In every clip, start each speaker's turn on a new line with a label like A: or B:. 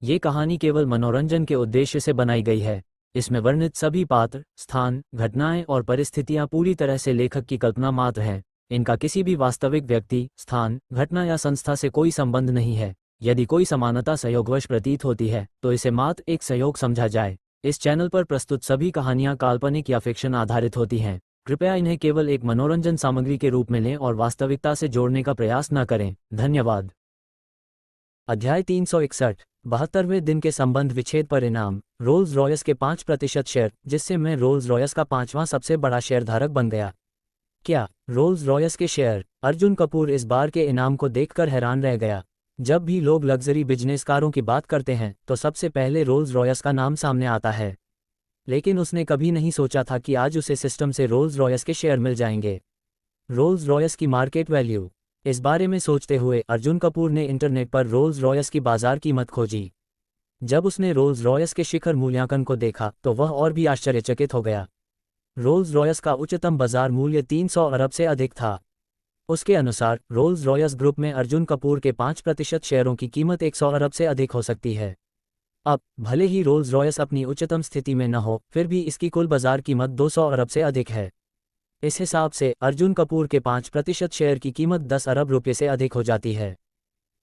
A: ये कहानी केवल मनोरंजन के उद्देश्य से बनाई गई है। इसमें वर्णित सभी पात्र, स्थान, घटनाएं और परिस्थितियां पूरी तरह से लेखक की कल्पना मात्र हैं। इनका किसी भी वास्तविक व्यक्ति, स्थान, घटना या संस्था से कोई संबंध नहीं है। यदि कोई समानता संयोगवश प्रतीत होती है तो इसे मात्र एक संयोग समझा जाए। इस चैनल पर प्रस्तुत सभी कहानियां काल्पनिक या फिक्शन आधारित होती हैं। कृपया इन्हें केवल एक मनोरंजन सामग्री के रूप में लें और वास्तविकता से जोड़ने का प्रयास न करें। धन्यवाद। अध्याय 361, 72वें दिन के संबंध विच्छेद परिणाम। रोल्स रॉयस के 5% शेयर, जिससे मैं रोल्स रॉयस का 5वां सबसे बड़ा शेयरधारक बन गया। क्या रोल्स रॉयस के शेयर? अर्जुन कपूर इस बार के इनाम को देखकर हैरान रह गया। जब भी लोग लग्जरी बिजनेस कारों की बात करते हैं तो सबसे पहले रोल्स रॉयस का नाम सामने आता है, लेकिन उसने कभी नहीं सोचा था कि आज उसे सिस्टम से रोल्स रॉयस के शेयर मिल जाएंगे। रोल्स रॉयस की मार्केट वैल्यू। इस बारे में सोचते हुए अर्जुन कपूर ने इंटरनेट पर रोल्स रॉयस की बाजार कीमत खोजी। जब उसने रोल्स रॉयस के शिखर मूल्यांकन को देखा तो वह और भी आश्चर्यचकित हो गया। रोल्स रॉयस का उच्चतम बाजार मूल्य 300 अरब से अधिक था। उसके अनुसार रोल्स रॉयस ग्रुप में अर्जुन कपूर के 5% शेयरों की कीमत 100 अरब से अधिक हो सकती है। अब भले ही रोल्स रॉयस अपनी उच्चतम स्थिति में न हो, फिर भी इसकी कुल बाजार कीमत 200 अरब से अधिक है। इस हिसाब से अर्जुन कपूर के 5% शेयर की कीमत 10 अरब रुपये से अधिक हो जाती है।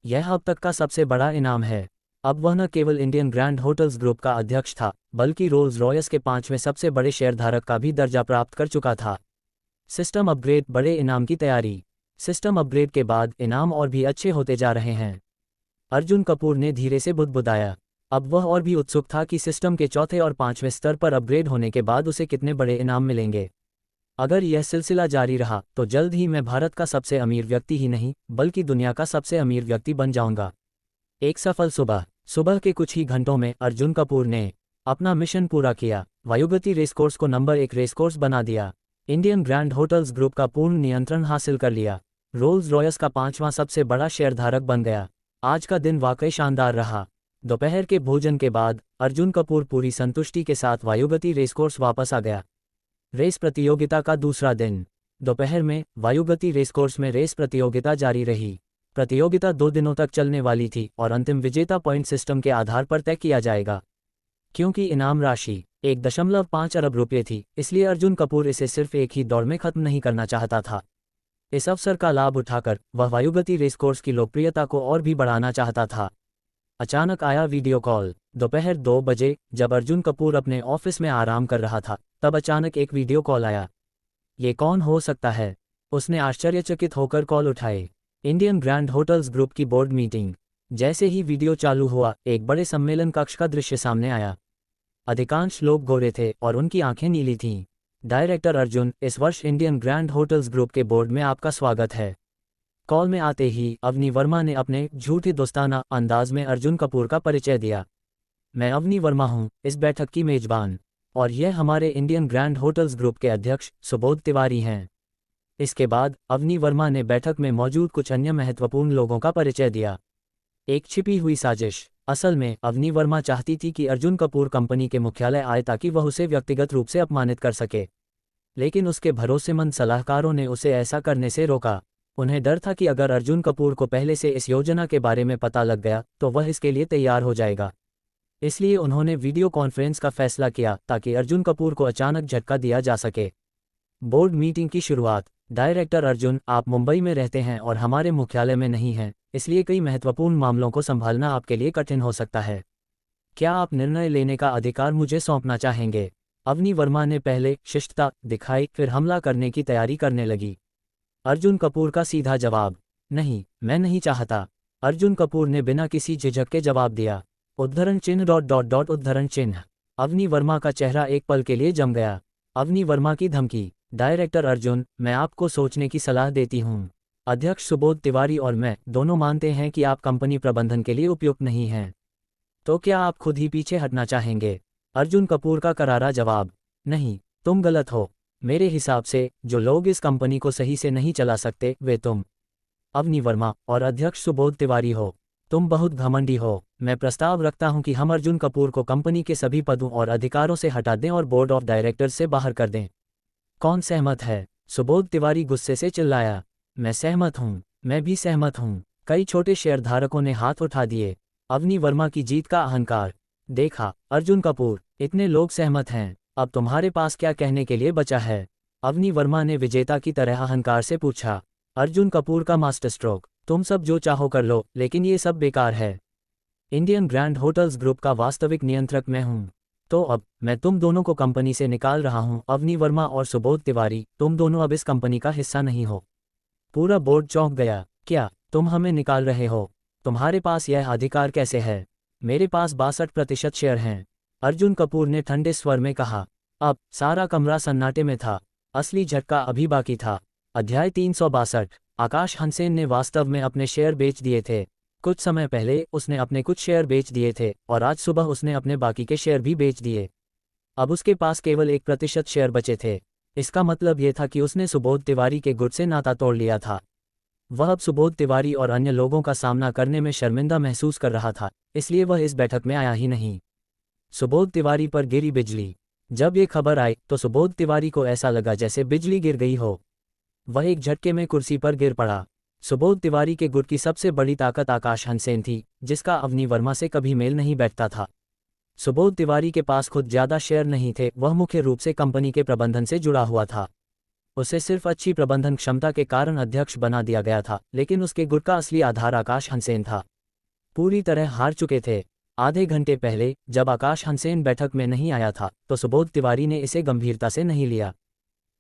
A: यह अब तक का सबसे बड़ा इनाम है। अब वह न केवल इंडियन ग्रैंड होटल्स ग्रुप का अध्यक्ष था, बल्कि रोल्स रॉयस के 5वें सबसे बड़े शेयरधारक का भी दर्जा प्राप्त कर चुका था। System upgrade. बड़े इनाम की तैयारी। सिस्टम अपग्रेड के बाद इनाम और भी अच्छे होते जा रहे हैं। अर्जुन कपूर ने धीरे से बुदबुदाया। अब वह और भी उत्सुक था कि सिस्टम के चौथे और 5वें स्तर पर अपग्रेड होने के बाद उसे कितने बड़े इनाम मिलेंगे। अगर यह सिलसिला जारी रहा तो जल्द ही मैं भारत का सबसे अमीर व्यक्ति ही नहीं, बल्कि दुनिया का सबसे अमीर व्यक्ति बन जाऊंगा। एक सफल सुबह। सुबह के कुछ ही घंटों में अर्जुन कपूर ने अपना मिशन पूरा किया। वायुगति रेसकोर्स को नंबर 1 रेसकोर्स बना दिया। इंडियन ग्रैंड होटल्स ग्रुप का पूर्ण नियंत्रण हासिल कर लिया। रोल्स रॉयस का 5वां सबसे बड़ा शेयरधारक बन गया। आज का दिन वाकई शानदार रहा। दोपहर के भोजन के बाद अर्जुन कपूर पूरी संतुष्टि के साथ वायुगति रेसकोर्स वापस आ गया। रेस प्रतियोगिता का दूसरा दिन। दोपहर में वायुगति रेसकोर्स में रेस प्रतियोगिता जारी रही। प्रतियोगिता 2 दिनों तक चलने वाली थी और अंतिम विजेता पॉइंट सिस्टम के आधार पर तय किया जाएगा। क्योंकि इनाम राशि 1.5 अरब रुपये थी, इसलिए अर्जुन कपूर इसे सिर्फ एक ही दौड़ में खत्म नहीं करना चाहता था। इस अवसर का लाभ उठाकर वह वायुगति रेसकोर्स की लोकप्रियता को और भी बढ़ाना चाहता था। अचानक आया वीडियो कॉल। दोपहर 2 बजे जब अर्जुन कपूर अपने ऑफिस में आराम कर रहा था, तब अचानक एक वीडियो कॉल आया। ये कौन हो सकता है? उसने आश्चर्यचकित होकर कॉल उठाए। इंडियन ग्रैंड होटल्स ग्रुप की बोर्ड मीटिंग। जैसे ही वीडियो चालू हुआ, एक बड़े सम्मेलन कक्ष का दृश्य सामने आया। अधिकांश लोग गोरे थे और उनकी आंखें नीली थीं। डायरेक्टर अर्जुन, इस वर्ष इंडियन ग्रैंड होटल्स ग्रुप के बोर्ड में आपका स्वागत है। कॉल में आते ही अवनी वर्मा ने अपने झूठे दोस्ताना अंदाज में अर्जुन कपूर का परिचय दिया। मैं अवनी वर्मा हूं, इस बैठक की मेजबान, और यह हमारे इंडियन ग्रैंड होटल्स ग्रुप के अध्यक्ष सुबोध तिवारी हैं। इसके बाद अवनी वर्मा ने बैठक में मौजूद कुछ अन्य महत्वपूर्ण लोगों का परिचय दिया। एक छिपी हुई साजिश। असल में अवनी वर्मा चाहती थी कि अर्जुन कपूर कंपनी के मुख्यालय आए ताकि वह उसे व्यक्तिगत रूप से अपमानित कर सके, लेकिन उसके भरोसेमंद सलाहकारों ने उसे ऐसा करने से रोका। उन्हें डर था कि अगर अर्जुन कपूर को पहले से इस योजना के बारे में पता लग गया तो वह इसके लिए तैयार हो जाएगा। इसलिए उन्होंने वीडियो कॉन्फ्रेंस का फैसला किया ताकि अर्जुन कपूर को अचानक झटका दिया जा सके। बोर्ड मीटिंग की शुरुआत। डायरेक्टर अर्जुन, आप मुंबई में रहते हैं और हमारे मुख्यालय में नहीं हैं, इसलिए कई महत्वपूर्ण मामलों को संभालना आपके लिए कठिन हो सकता है। क्या आप निर्णय लेने का अधिकार मुझे सौंपना चाहेंगे? अवनी वर्मा ने पहले शिष्टता दिखाई, फिर हमला करने की तैयारी करने लगी। अर्जुन कपूर का सीधा जवाब, नहीं, मैं नहीं चाहता। अर्जुन कपूर ने बिना किसी झिझक के जवाब दिया। उद्धरण चिन्ह ... उद्धरण चिन्ह। अवनी वर्मा का चेहरा एक पल के लिए जम गया। अवनी वर्मा की धमकी। डायरेक्टर अर्जुन, मैं आपको सोचने की सलाह देती हूँ। अध्यक्ष सुबोध तिवारी और मैं दोनों मानते हैं कि आप कंपनी प्रबंधन के लिए उपयुक्त नहीं हैं। तो क्या आप खुद ही पीछे हटना चाहेंगे? अर्जुन कपूर का करारा जवाब, नहीं, तुम गलत हो। मेरे हिसाब से जो लोग इस कंपनी को सही से नहीं चला सकते वे तुम, अवनी वर्मा, और अध्यक्ष सुबोध तिवारी हो। तुम बहुत घमंडी हो। मैं प्रस्ताव रखता हूं कि हम अर्जुन कपूर को कंपनी के सभी पदों और अधिकारों से हटा दें और बोर्ड ऑफ डायरेक्टर्स से बाहर कर दें। कौन सहमत है? सुबोध तिवारी गुस्से से चिल्लाया। मैं सहमत हूं, मैं भी सहमत हूं। कई छोटे शेयरधारकों ने हाथ उठा दिए। अवनी वर्मा की जीत का अहंकार। देखा, अर्जुन कपूर, इतने लोग सहमत हैं, अब तुम्हारे पास क्या कहने के लिए बचा है? अवनी वर्मा ने विजेता की तरह अहंकार से पूछा। अर्जुन कपूर का मास्टर स्ट्रोक, तुम सब जो चाहो कर लो, लेकिन ये सब बेकार है। इंडियन ग्रैंड होटल्स ग्रुप का वास्तविक नियंत्रक मैं हूँ। तो अब मैं तुम दोनों को कंपनी से निकाल रहा हूँ। अवनी वर्मा और सुबोध तिवारी, तुम दोनों अब इस कंपनी का हिस्सा नहीं हो। पूरा बोर्ड चौंक गया। क्या तुम हमें निकाल रहे हो? तुम्हारे पास यह अधिकार कैसे है? मेरे पास 62% शेयर हैं, अर्जुन कपूर ने ठंडे स्वर में कहा। अब सारा कमरा सन्नाटे में था। असली झटका अभी बाकी था। अध्याय 362। आकाश हंसेन ने वास्तव में अपने शेयर बेच दिए थे। कुछ समय पहले उसने अपने कुछ शेयर बेच दिए थे और आज सुबह उसने अपने बाकी के शेयर भी बेच दिए। अब उसके पास केवल 1% शेयर बचे थे। इसका मतलब यह था कि उसने सुबोध तिवारी के गुट से नाता तोड़ लिया था। वह अब सुबोध तिवारी और अन्य लोगों का सामना करने में शर्मिंदा महसूस कर रहा था, इसलिए वह इस बैठक में आया ही नहीं। सुबोध तिवारी पर गिरी बिजली। जब ये खबर आई तो सुबोध तिवारी को ऐसा लगा जैसे बिजली गिर गई हो। वह एक झटके में कुर्सी पर गिर पड़ा। सुबोध तिवारी के गुट की सबसे बड़ी ताकत आकाश हंसेन थी, जिसका अवनी वर्मा से कभी मेल नहीं बैठता था। सुबोध तिवारी के पास खुद ज्यादा शेयर नहीं थे, वह मुख्य रूप से कंपनी के प्रबंधन से जुड़ा हुआ था। उसे सिर्फ अच्छी प्रबंधन क्षमता के कारण अध्यक्ष बना दिया गया था, लेकिन उसके गुट का असली आधार आकाश हंसेन था। पूरी तरह हार चुके थे। आधे घंटे पहले जब आकाश हंसेन बैठक में नहीं आया था तो सुबोध तिवारी ने इसे गंभीरता से नहीं लिया।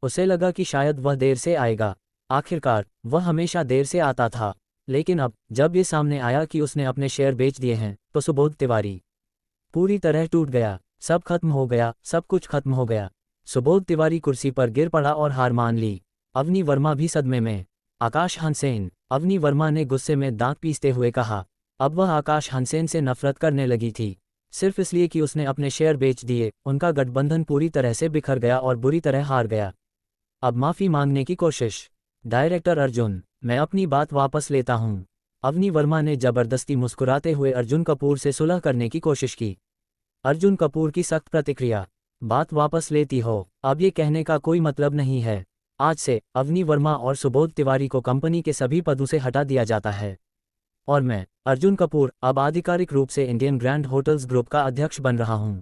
A: उसे लगा कि शायद वह देर से आएगा। आखिरकार वह हमेशा देर से आता था। लेकिन अब जब ये सामने आया कि उसने अपने शेयर बेच दिए हैं तो सुबोध तिवारी पूरी तरह टूट गया। सब खत्म हो गया, सब कुछ खत्म हो गया। सुबोध तिवारी कुर्सी पर गिर पड़ा और हार मान ली। अवनी वर्मा भी सदमे में। आकाश हंसेन, अवनी वर्मा ने गुस्से में दांत पीसते हुए कहा। अब वह आकाश हंसेन से नफरत करने लगी थी, सिर्फ इसलिए कि उसने अपने शेयर बेच दिए। उनका गठबंधन पूरी तरह से बिखर गया और बुरी तरह हार गया। अब माफी मांगने की कोशिश। डायरेक्टर अर्जुन, मैं अपनी बात वापस लेता हूं। अवनी वर्मा ने जबरदस्ती मुस्कुराते हुए अर्जुन कपूर से सुलह करने की कोशिश की। अर्जुन कपूर की सख्त प्रतिक्रिया। बात वापस लेती हो? अब ये कहने का कोई मतलब नहीं है। आज से अवनी वर्मा और सुबोध तिवारी को कंपनी के सभी पदों से हटा दिया जाता है और मैं अर्जुन कपूर अब आधिकारिक रूप से इंडियन ग्रैंड होटल्स ग्रुप का अध्यक्ष बन रहा हूं।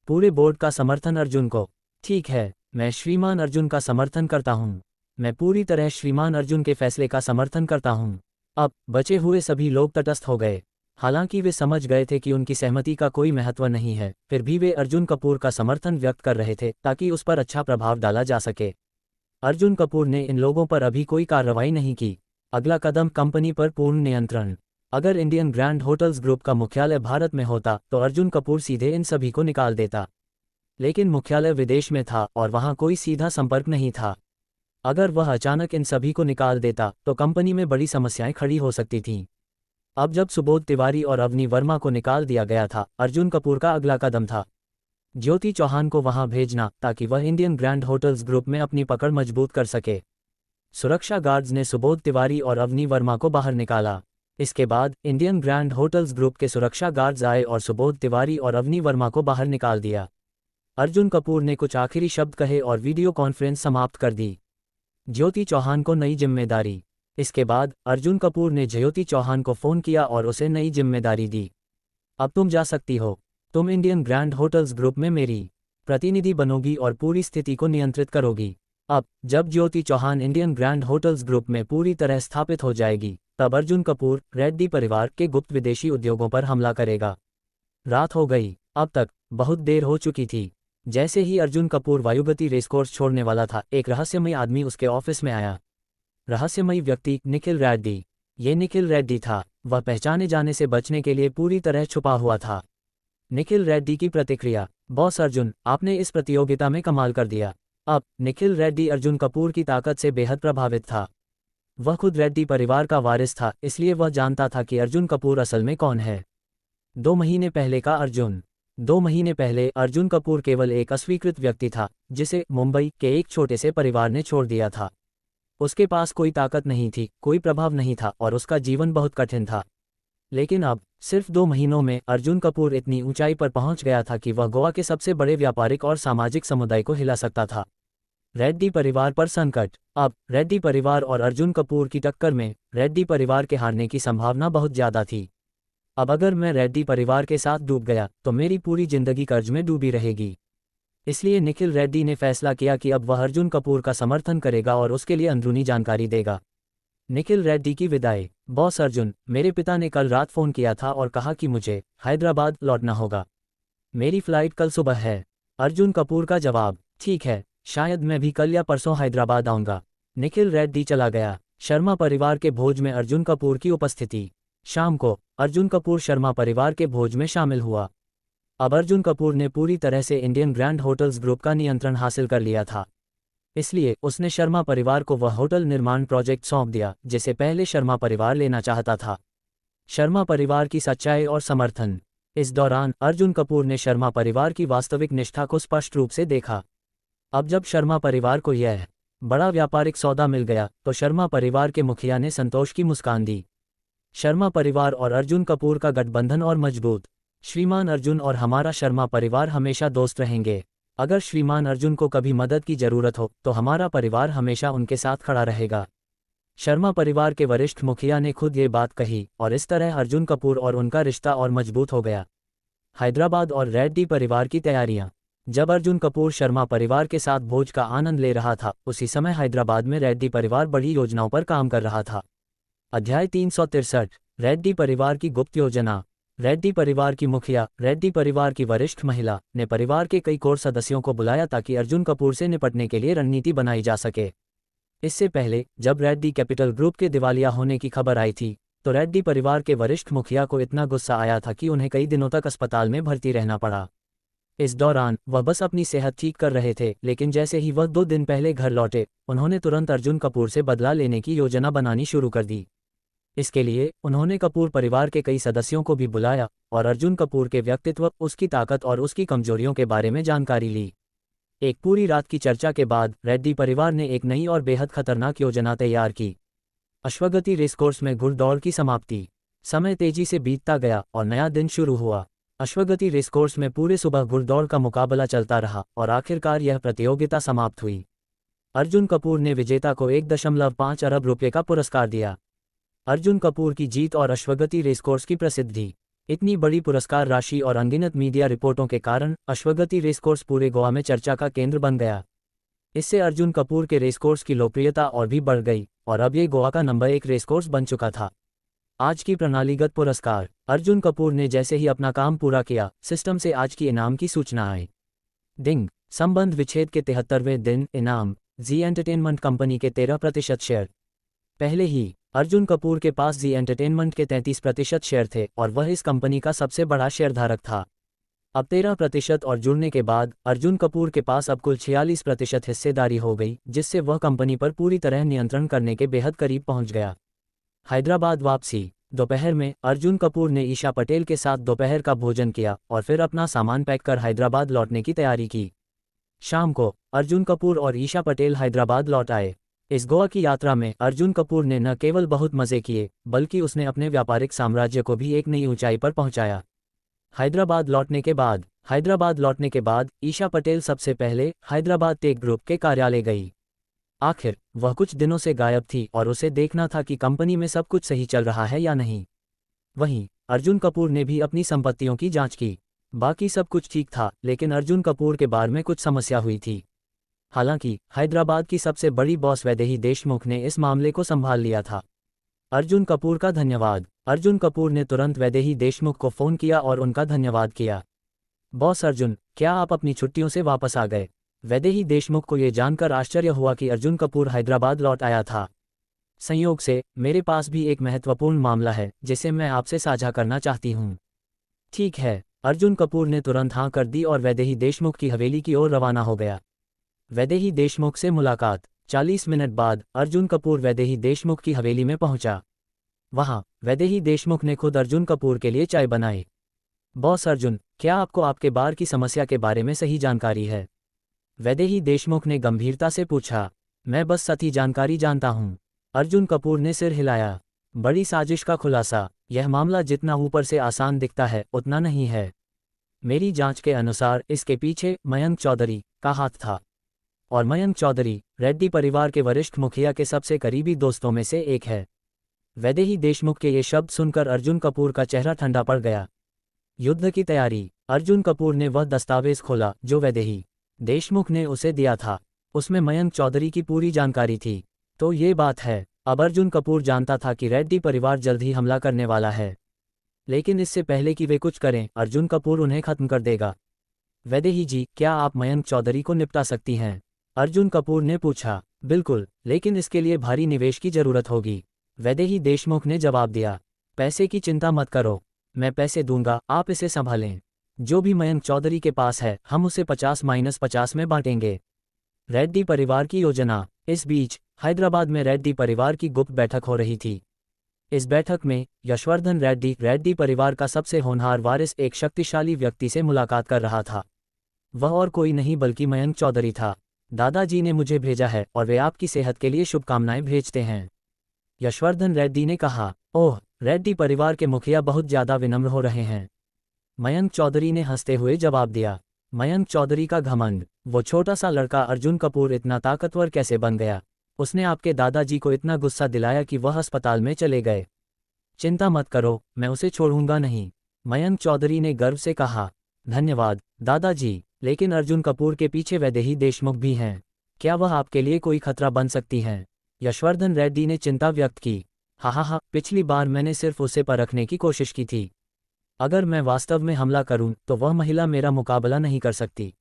A: पूरे बोर्ड का समर्थन अर्जुन को। ठीक है, मैं श्रीमान अर्जुन का समर्थन करता हूं। मैं पूरी तरह श्रीमान अर्जुन के फैसले का समर्थन करता हूं। अब बचे हुए सभी लोग तटस्थ हो गए। हालांकि वे समझ गए थे कि उनकी सहमति का कोई महत्व नहीं है, फिर भी वे अर्जुन कपूर का समर्थन व्यक्त कर रहे थे ताकि उस पर अच्छा प्रभाव डाला जा सके। अर्जुन कपूर ने इन लोगों पर अभी कोई कार्रवाई नहीं की। अगला कदम कंपनी पर पूर्ण नियंत्रण। अगर इंडियन ग्रैंड होटल्स ग्रुप का मुख्यालय भारत में होता तो अर्जुन कपूर सीधे इन सभी को निकाल देता। लेकिन मुख्यालय विदेश में था और वहां कोई सीधा संपर्क नहीं था। अगर वह अचानक इन सभी को निकाल देता तो कंपनी में बड़ी समस्याएं खड़ी हो सकती थीं। अब जब सुबोध तिवारी और अवनी वर्मा को निकाल दिया गया था, अर्जुन कपूर का अगला कदम था ज्योति चौहान को वहां भेजना ताकि वह इंडियन ग्रैंड होटल्स ग्रुप में अपनी पकड़ मजबूत कर सके। सुरक्षा गार्ड्स ने सुबोध तिवारी और अवनी वर्मा को बाहर निकाला। इसके बाद इंडियन ग्रैंड होटल्स ग्रुप के सुरक्षा गार्ड्स आए और सुबोध तिवारी और अवनी वर्मा को बाहर निकाल दिया। अर्जुन कपूर ने कुछ आखिरी शब्द कहे और वीडियो कॉन्फ्रेंस समाप्त कर दी। ज्योति चौहान को नई जिम्मेदारी। इसके बाद अर्जुन कपूर ने ज्योति चौहान को फ़ोन किया और उसे नई जिम्मेदारी दी। अब तुम जा सकती हो। तुम इंडियन ग्रैंड होटल्स ग्रुप में मेरी प्रतिनिधि बनोगी और पूरी स्थिति को नियंत्रित करोगी। अब जब Jyoti Chauhan Indian grand hotels group में पूरी तरह स्थापित हो जाएगी, तब अर्जुन कपूर रेड्डी परिवार के गुप्त विदेशी उद्योगों पर हमला करेगा। रात हो गई। अब तक बहुत देर हो चुकी थी। जैसे ही अर्जुन कपूर वायुगति रेसकोर्स छोड़ने वाला था, एक रहस्यमयी आदमी उसके ऑफिस में आया। रहस्यमयी व्यक्ति निखिल रेड्डी। ये निखिल रेड्डी था। वह पहचाने जाने से बचने के लिए पूरी तरह छुपा हुआ था। निखिल रेड्डी की प्रतिक्रिया। बॉस अर्जुन, आपने इस प्रतियोगिता में कमाल कर दिया। अब निखिल रेड्डी अर्जुन कपूर की ताकत से बेहद प्रभावित था। वह खुद रेड्डी परिवार का वारिस था, इसलिए वह जानता था कि अर्जुन कपूर असल में कौन है। 2 महीने पहले का अर्जुन। 2 महीने पहले अर्जुन कपूर केवल एक अस्वीकृत व्यक्ति था जिसे मुंबई के एक छोटे से परिवार ने छोड़ दिया था। उसके पास कोई ताकत नहीं थी, कोई प्रभाव नहीं था और उसका जीवन बहुत कठिन था। लेकिन अब सिर्फ 2 महीनों में अर्जुन कपूर इतनी ऊंचाई पर पहुंच गया था कि वह गोवा के सबसे बड़े व्यापारिक और सामाजिक समुदाय को हिला सकता था। रेड्डी परिवार पर संकट। अब रेड्डी परिवार और अर्जुन कपूर की टक्कर में रेड्डी परिवार के हारने की संभावना बहुत ज्यादा थी। अब अगर मैं रेड्डी परिवार के साथ डूब गया तो मेरी पूरी जिंदगी कर्ज में डूबी रहेगी। इसलिए निखिल रेड्डी ने फैसला किया कि अब वह अर्जुन कपूर का समर्थन करेगा और उसके लिए अंदरूनी जानकारी देगा। निखिल रेड्डी की विदाई। बॉस अर्जुन, मेरे पिता ने कल रात फ़ोन किया था और कहा कि मुझे हैदराबाद लौटना होगा। मेरी फ्लाइट कल सुबह है। अर्जुन कपूर का जवाब, ठीक है, शायद मैं भी कल या परसों हैदराबाद आऊँगा। निखिल रेड्डी चला गया। शर्मा परिवार के भोज में अर्जुन कपूर की उपस्थिति। शाम को अर्जुन कपूर शर्मा परिवार के भोज में शामिल हुआ। अब अर्जुन कपूर ने पूरी तरह से इंडियन ग्रैंड होटल्स ग्रुप का नियंत्रण हासिल कर लिया था। इसलिए उसने शर्मा परिवार को वह होटल निर्माण प्रोजेक्ट सौंप दिया जिसे पहले शर्मा परिवार लेना चाहता था। शर्मा परिवार की सच्चाई और समर्थन। इस दौरान अर्जुन कपूर ने शर्मा परिवार की वास्तविक निष्ठा को स्पष्ट रूप से देखा। अब जब शर्मा परिवार को यह बड़ा व्यापारिक सौदा मिल गया तो शर्मा परिवार के मुखिया ने संतोष की मुस्कान दी। शर्मा परिवार और अर्जुन कपूर का गठबंधन और मजबूत। श्रीमान अर्जुन और हमारा शर्मा परिवार हमेशा दोस्त रहेंगे। अगर श्रीमान अर्जुन को कभी मदद की जरूरत हो तो हमारा परिवार हमेशा उनके साथ खड़ा रहेगा। शर्मा परिवार के वरिष्ठ मुखिया ने खुद ये बात कही और इस तरह अर्जुन कपूर और उनका रिश्ता और मजबूत हो गया। हैदराबाद और रेड्डी परिवार की तैयारियां। जब अर्जुन कपूर शर्मा परिवार के साथ भोज का आनंद ले रहा था उसी समय हैदराबाद में रेड्डी परिवार बड़ी योजनाओं पर काम कर रहा था। अध्याय 363, रेड्डी परिवार की गुप्त योजना। रेड्डी परिवार की मुखिया, रेड्डी परिवार की वरिष्ठ महिला, ने परिवार के कई कोर सदस्यों को बुलाया ताकि अर्जुन कपूर से निपटने के लिए रणनीति बनाई जा सके। इससे पहले जब रेड्डी कैपिटल ग्रुप के दिवालिया होने की खबर आई थी तो रेड्डी परिवार के वरिष्ठ मुखिया को इतना गुस्सा आया था कि उन्हें कई दिनों तक अस्पताल में भर्ती रहना पड़ा। इस दौरान वह बस अपनी सेहत ठीक कर रहे थे, लेकिन जैसे ही वह 2 दिन पहले घर लौटे उन्होंने तुरंत अर्जुन कपूर से बदला लेने की योजना बनानी शुरू कर दी। इसके लिए उन्होंने कपूर परिवार के कई सदस्यों को भी बुलाया और अर्जुन कपूर के व्यक्तित्व, उसकी ताकत और उसकी कमजोरियों के बारे में जानकारी ली। एक पूरी रात की चर्चा के बाद रेड्डी परिवार ने एक नई और बेहद खतरनाक योजना तैयार की। अश्वगति रेसकोर्स में घुड़दौड़ की समाप्ति। समय तेजी से बीतता गया और नया दिन शुरू हुआ। अश्वगति रेसकोर्स में पूरे सुबह घुड़दौड़ का मुकाबला चलता रहा और आखिरकार यह प्रतियोगिता समाप्त हुई। अर्जुन कपूर ने विजेता को 1.5 अरब रुपये का पुरस्कार दिया। अर्जुन कपूर की जीत और अश्वगति रेसकोर्स की प्रसिद्धि। इतनी बड़ी पुरस्कार राशि और अनगिनत मीडिया रिपोर्टों के कारण अश्वगति रेसकोर्स पूरे गोवा में चर्चा का केंद्र बन गया। इससे अर्जुन कपूर के रेसकोर्स की लोकप्रियता और भी बढ़ गई और अब ये गोवा का नंबर 1 रेसकोर्स बन चुका था। आज की प्रणालीगत पुरस्कार। अर्जुन कपूर ने जैसे ही अपना काम पूरा किया, सिस्टम से आज की इनाम की सूचना आई। डिंग, संबंध विच्छेद के 73वें दिन। इनाम, जी एंटरटेनमेंट कंपनी के 13% शेयर। पहले ही अर्जुन कपूर के पास जी एंटरटेनमेंट के 33% शेयर थे और वह इस कंपनी का सबसे बड़ा शेयरधारक था। अब 13% और जुड़ने के बाद अर्जुन कपूर के पास अब कुल 46% हिस्सेदारी हो गई, जिससे वह कंपनी पर पूरी तरह नियंत्रण करने के बेहद करीब पहुंच गया। हैदराबाद वापसी। दोपहर में अर्जुन कपूर ने ईशा पटेल के साथ दोपहर का भोजन किया और फिर अपना सामान पैक कर हैदराबाद लौटने की तैयारी की। शाम को अर्जुन कपूर और ईशा पटेल हैदराबाद लौट आए। इस गोवा की यात्रा में अर्जुन कपूर ने न केवल बहुत मजे किए बल्कि उसने अपने व्यापारिक साम्राज्य को भी एक नई ऊंचाई पर पहुंचाया। हैदराबाद लौटने के बाद ईशा पटेल सबसे पहले हैदराबाद टेक ग्रुप के कार्यालय गई। आखिर वह कुछ दिनों से गायब थी और उसे देखना था कि कंपनी में सब कुछ सही चल रहा है या नहीं। वहीं अर्जुन कपूर ने भी अपनी संपत्तियों की जांच की। बाकी सब कुछ ठीक था, लेकिन अर्जुन कपूर के बारे में कुछ समस्या हुई थी। हालांकि हैदराबाद की सबसे बड़ी बॉस वैदेही देशमुख ने इस मामले को संभाल लिया था। अर्जुन कपूर का धन्यवाद। अर्जुन कपूर ने तुरंत वैदेही देशमुख को फ़ोन किया और उनका धन्यवाद किया। बॉस अर्जुन, क्या आप अपनी छुट्टियों से वापस आ गए? वैदेही देशमुख को यह जानकर आश्चर्य हुआ कि अर्जुन कपूर हैदराबाद लौट आया था। संयोग से मेरे पास भी एक महत्वपूर्ण मामला है जिसे मैं आपसे साझा करना चाहती हूँ। ठीक है, अर्जुन कपूर ने तुरंत हाँ कर दी और वैदेही देशमुख की हवेली की ओर रवाना हो गया। वैदेही देशमुख से मुलाकात। 40 मिनट बाद अर्जुन कपूर वैदेही देशमुख की हवेली में पहुंचा। वहां वैदेही देशमुख ने खुद अर्जुन कपूर के लिए चाय बनाई। बॉस अर्जुन, क्या आपको आपके बार की समस्या के बारे में सही जानकारी है? वैदेही देशमुख ने गंभीरता से पूछा। मैं बस सही जानकारी जानता हूं। अर्जुन कपूर ने सिर हिलाया। बड़ी साजिश का खुलासा। यह मामला जितना ऊपर से आसान दिखता है उतना नहीं है। मेरी जांच के अनुसार इसके पीछे मयंक चौधरी का हाथ था, और मयंक चौधरी रेड्डी परिवार के वरिष्ठ मुखिया के सबसे करीबी दोस्तों में से एक है। वैदेही देशमुख के ये शब्द सुनकर अर्जुन कपूर का चेहरा ठंडा पड़ गया। युद्ध की तैयारी। अर्जुन कपूर ने वह दस्तावेज खोला जो वैदेही देशमुख ने उसे दिया था। उसमें मयंक चौधरी की पूरी जानकारी थी। तो ये बात है, अब अर्जुन कपूर जानता था कि रेड्डी परिवार जल्द ही हमला करने वाला है। लेकिन इससे पहले कि वे कुछ करें, अर्जुन कपूर उन्हें खत्म कर देगा। वैदेही जी, क्या आप मयंक चौधरी को निपटा सकती हैं? अर्जुन कपूर ने पूछा। बिल्कुल, लेकिन इसके लिए भारी निवेश की जरूरत होगी। वैदेही देशमुख ने जवाब दिया। पैसे की चिंता मत करो, मैं पैसे दूंगा, आप इसे संभालें। जो भी मयंक चौधरी के पास है हम उसे 50-50 में बांटेंगे। रेड्डी परिवार की योजना। इस बीच हैदराबाद में रेड्डी परिवार की गुप्त बैठक हो रही थी। इस बैठक में यशवर्धन रेड्डी परिवार का सबसे होनहार वारिस एक शक्तिशाली व्यक्ति से मुलाकात कर रहा था। वह और कोई नहीं बल्कि मयंक चौधरी था। दादाजी ने मुझे भेजा है और वे आपकी सेहत के लिए शुभकामनाएं भेजते हैं, यशवर्धन रेड्डी ने कहा। ओह, रेड्डी परिवार के मुखिया बहुत ज्यादा विनम्र हो रहे हैं, मयंक चौधरी ने हंसते हुए जवाब दिया। मयंक चौधरी का घमंड। वो छोटा सा लड़का अर्जुन कपूर इतना ताकतवर कैसे बन गया? उसने आपके दादाजी को इतना गुस्सा दिलाया कि वह अस्पताल में चले गए। चिंता मत करो, मैं उसे छोड़ूंगा नहीं, मयंक चौधरी ने गर्व से कहा। धन्यवाद दादाजी, लेकिन अर्जुन कपूर के पीछे वैदेही देशमुख भी हैं। क्या वह आपके लिए कोई खतरा बन सकती हैं? यशवर्धन रेड्डी ने चिंता व्यक्त की। हा, पिछली बार मैंने सिर्फ उसे परखने की कोशिश की थी। अगर मैं वास्तव में हमला करूं तो वह महिला मेरा मुकाबला नहीं कर सकती।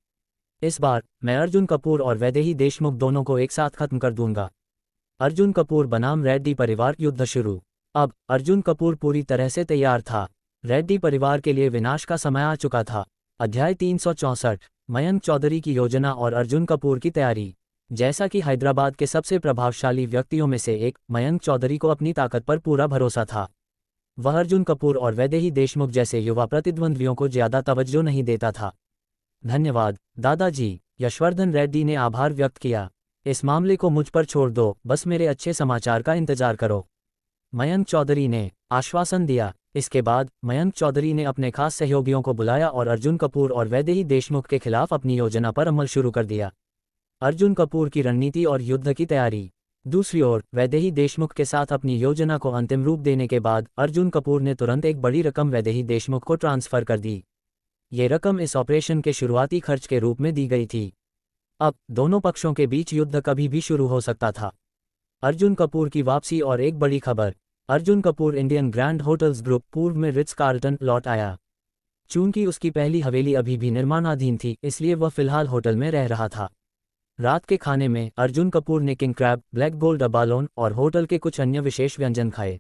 A: इस बार मैं अर्जुन कपूर और वैदेही देशमुख दोनों को एक साथ खत्म कर दूंगा। अर्जुन कपूर बनाम रेड्डी परिवार युद्ध शुरू। अब अर्जुन कपूर पूरी तरह से तैयार था। रेड्डी परिवार के लिए विनाश का समय आ चुका था। अध्याय 364, मयंक चौधरी की योजना और अर्जुन कपूर की तैयारी। जैसा कि हैदराबाद के सबसे प्रभावशाली व्यक्तियों में से एक मयंक चौधरी को अपनी ताकत पर पूरा भरोसा था। वह अर्जुन कपूर और वैदेही देशमुख जैसे युवा प्रतिद्वंद्वियों को ज्यादा तवज्जो नहीं देता था। धन्यवाद दादाजी, यशवर्धन रेड्डी ने आभार व्यक्त किया। इस मामले को मुझ पर छोड़ दो, बस मेरे अच्छे समाचार का इंतजार करो, मयंक चौधरी ने आश्वासन दिया। इसके बाद मयंक चौधरी ने अपने खास सहयोगियों को बुलाया और अर्जुन कपूर और वैदेही देशमुख के खिलाफ अपनी योजना पर अमल शुरू कर दिया। अर्जुन कपूर की रणनीति और युद्ध की तैयारी। दूसरी ओर वैदेही देशमुख के साथ अपनी योजना को अंतिम रूप देने के बाद अर्जुन कपूर ने तुरंत एक बड़ी रकम वैदेही देशमुख को ट्रांसफर कर दी। ये रकम इस ऑपरेशन के शुरुआती खर्च के रूप में दी गई थी। अब दोनों पक्षों के बीच युद्ध कभी भी शुरू हो सकता था। अर्जुन कपूर की वापसी और एक बड़ी खबर। Arjun Kapoor Indian grand hotels group पूर्व में रिट्स कार्ल्टन लौट आया। चूंकि उसकी पहली हवेली अभी भी निर्माणाधीन थी, इसलिए वह फिलहाल होटल में रह रहा था। रात के खाने में अर्जुन कपूर ने किंग क्रैब, ब्लैक गोल्ड अबालोन और होटल के कुछ अन्य विशेष व्यंजन खाए।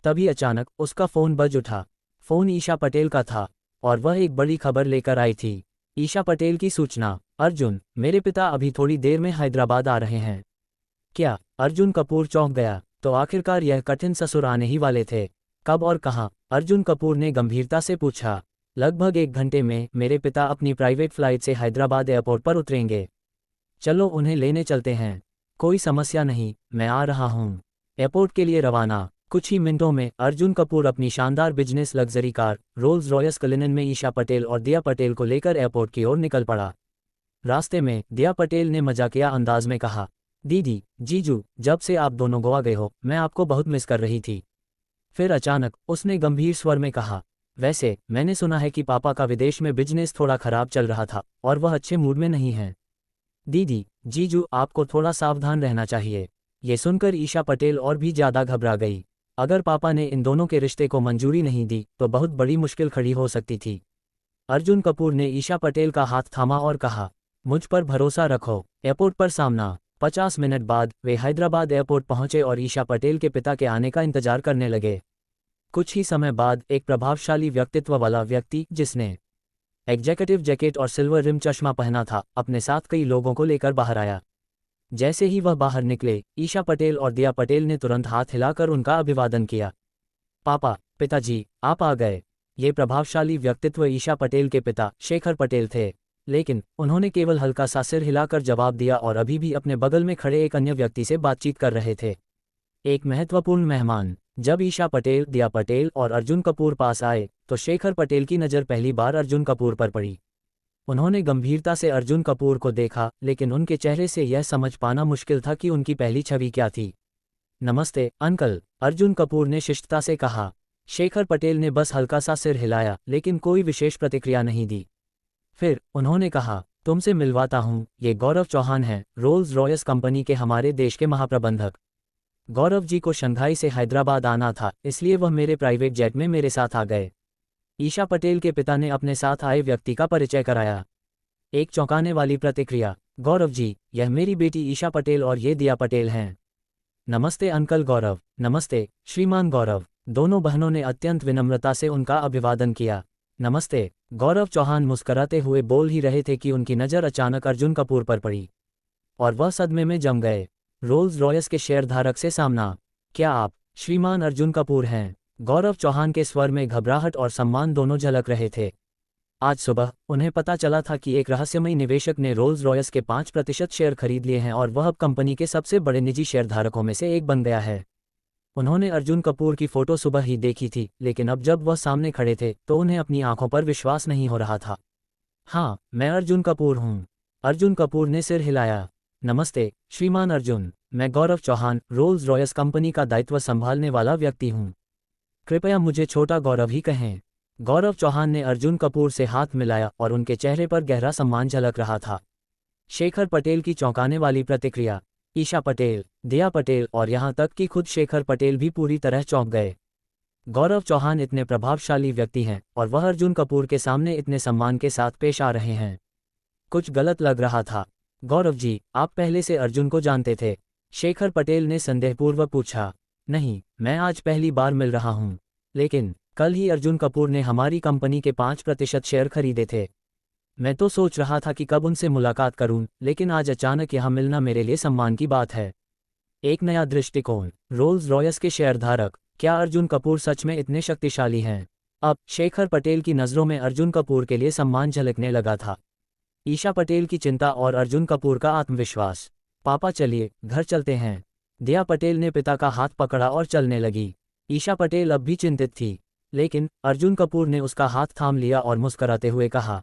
A: तभी अचानक उसका फोन बज उठा। फोन ईशा पटेल का था और वह एक बड़ी खबर लेकर आई थी। ईशा पटेल की सूचना। अर्जुन, मेरे पिता अभी थोड़ी देर में हैदराबाद आ रहे हैं। क्या? अर्जुन कपूर चौंक गया। तो आखिरकार यह कठिन ससुर आने ही वाले थे। कब और कहाँ? अर्जुन कपूर ने गंभीरता से पूछा। लगभग 1 घंटे में मेरे पिता अपनी प्राइवेट फ्लाइट से हैदराबाद एयरपोर्ट पर उतरेंगे। चलो उन्हें लेने चलते हैं। कोई समस्या नहीं, मैं आ रहा हूँ। एयरपोर्ट के लिए रवाना। कुछ ही मिनटों में अर्जुन कपूर अपनी शानदार business luxury car Rolls Royce Cullinan में ईशा पटेल और दिया पटेल को लेकर एयरपोर्ट की ओर निकल पड़ा। रास्ते में दिया पटेल ने मजाकिया अंदाज में कहा, दीदी, जीजू, जब से आप दोनों गोवा गए हो मैं आपको बहुत मिस कर रही थी। फिर अचानक उसने गंभीर स्वर में कहा, वैसे मैंने सुना है कि पापा का विदेश में बिजनेस थोड़ा खराब चल रहा था और वह अच्छे मूड में नहीं हैं। दीदी, जीजू, आपको थोड़ा सावधान रहना चाहिए। ये सुनकर ईशा पटेल और भी ज्यादा घबरा गई। अगर पापा ने इन दोनों के रिश्ते को मंजूरी नहीं दी तो बहुत बड़ी मुश्किल खड़ी हो सकती थी। अर्जुन कपूर ने ईशा पटेल का हाथ थामा और कहा, मुझ पर भरोसा रखो। एयरपोर्ट पर सामना। 50 मिनट बाद वे हैदराबाद एयरपोर्ट पहुंचे और ईशा पटेल के पिता के आने का इंतजार करने लगे। कुछ ही समय बाद एक प्रभावशाली व्यक्तित्व वाला व्यक्ति, जिसने एग्जीक्यूटिव जैकेट और सिल्वर रिम चश्मा पहना था, अपने साथ कई लोगों को लेकर बाहर आया। जैसे ही वह बाहर निकले, ईशा पटेल और दिया पटेल ने तुरंत हाथ हिलाकर उनका अभिवादन किया। पापा, पिताजी, आप आ गए। ये प्रभावशाली व्यक्तित्व ईशा पटेल के पिता शेखर पटेल थे, लेकिन उन्होंने केवल हल्का सा सिर हिलाकर जवाब दिया और अभी भी अपने बगल में खड़े एक अन्य व्यक्ति से बातचीत कर रहे थे। एक महत्वपूर्ण मेहमान। जब ईशा पटेल, दिया पटेल और अर्जुन कपूर पास आए तो शेखर पटेल की नज़र पहली बार अर्जुन कपूर पर पड़ी। उन्होंने गंभीरता से अर्जुन कपूर को देखा, लेकिन उनके चेहरे से यह समझ पाना मुश्किल था कि उनकी पहली छवि क्या थी। नमस्ते अंकल, अर्जुन कपूर ने शिष्टता से कहा। शेखर पटेल ने बस हल्का सा सिर हिलाया, लेकिन कोई विशेष प्रतिक्रिया नहीं दी। फिर उन्होंने कहा, तुमसे मिलवाता हूँ, ये गौरव चौहान हैं, रोल्स रॉयस कंपनी के हमारे देश के महाप्रबंधक। गौरव जी को शंघाई से हैदराबाद आना था, इसलिए वह मेरे प्राइवेट जेट में मेरे साथ आ गए। ईशा पटेल के पिता ने अपने साथ आए व्यक्ति का परिचय कराया। एक चौंकाने वाली प्रतिक्रिया, गौरव जी, यह मेरी बेटी ईशा पटेल और ये दिया पटेल हैं। नमस्ते अंकल गौरव। नमस्ते श्रीमान गौरव। दोनों बहनों ने अत्यंत विनम्रता से उनका अभिवादन किया। नमस्ते। गौरव चौहान मुस्कराते हुए बोल ही रहे थे कि उनकी नज़र अचानक अर्जुन कपूर पर पड़ी और वह सदमे में जम गए। रोल्स रॉयस के शेयरधारक से सामना। क्या आप श्रीमान अर्जुन कपूर हैं? गौरव चौहान के स्वर में घबराहट और सम्मान दोनों झलक रहे थे। आज सुबह उन्हें पता चला था कि एक रहस्यमयी निवेशक ने रोल्स रॉयस के 5% शेयर खरीद लिए हैं और वह अब कंपनी के सबसे बड़े निजी शेयरधारकों में से एक बन गया है। उन्होंने अर्जुन कपूर की फोटो सुबह ही देखी थी, लेकिन अब जब वह सामने खड़े थे तो उन्हें अपनी आंखों पर विश्वास नहीं हो रहा था। हाँ, मैं अर्जुन कपूर हूँ। अर्जुन कपूर ने सिर हिलाया। नमस्ते श्रीमान अर्जुन, मैं गौरव चौहान, रोल्स रॉयस कंपनी का दायित्व संभालने वाला व्यक्ति हूँ। कृपया मुझे छोटा गौरव ही कहें। गौरव चौहान ने अर्जुन कपूर से हाथ मिलाया और उनके चेहरे पर गहरा सम्मान झलक रहा था। शेखर पटेल की चौंकाने वाली प्रतिक्रिया। ईशा पटेल, दिया पटेल और यहाँ तक कि खुद शेखर पटेल भी पूरी तरह चौंक गए। गौरव चौहान इतने प्रभावशाली व्यक्ति हैं और वह अर्जुन कपूर के सामने इतने सम्मान के साथ पेश आ रहे हैं। कुछ गलत लग रहा था। गौरव जी, आप पहले से अर्जुन को जानते थे? शेखर पटेल ने संदेहपूर्वक पूछा। नहीं, मैं आज पहली बार मिल रहा हूँ, लेकिन कल ही अर्जुन कपूर ने हमारी कंपनी के 5% शेयर खरीदे थे। मैं तो सोच रहा था कि कब उनसे मुलाकात करूं, लेकिन आज अचानक यहाँ मिलना मेरे लिए सम्मान की बात है। एक नया दृष्टिकोण। रोल्स रॉयस के शेयरधारक, क्या अर्जुन कपूर सच में इतने शक्तिशाली हैं? अब शेखर पटेल की नज़रों में अर्जुन कपूर के लिए सम्मान झलकने लगा था। ईशा पटेल की चिंता और अर्जुन कपूर का आत्मविश्वास। पापा चलिए, घर चलते हैं। दिया पटेल ने पिता का हाथ पकड़ा और चलने लगी। ईशा पटेल अब भी चिंतित थी, लेकिन अर्जुन कपूर ने उसका हाथ थाम लिया और मुस्कराते हुए कहा,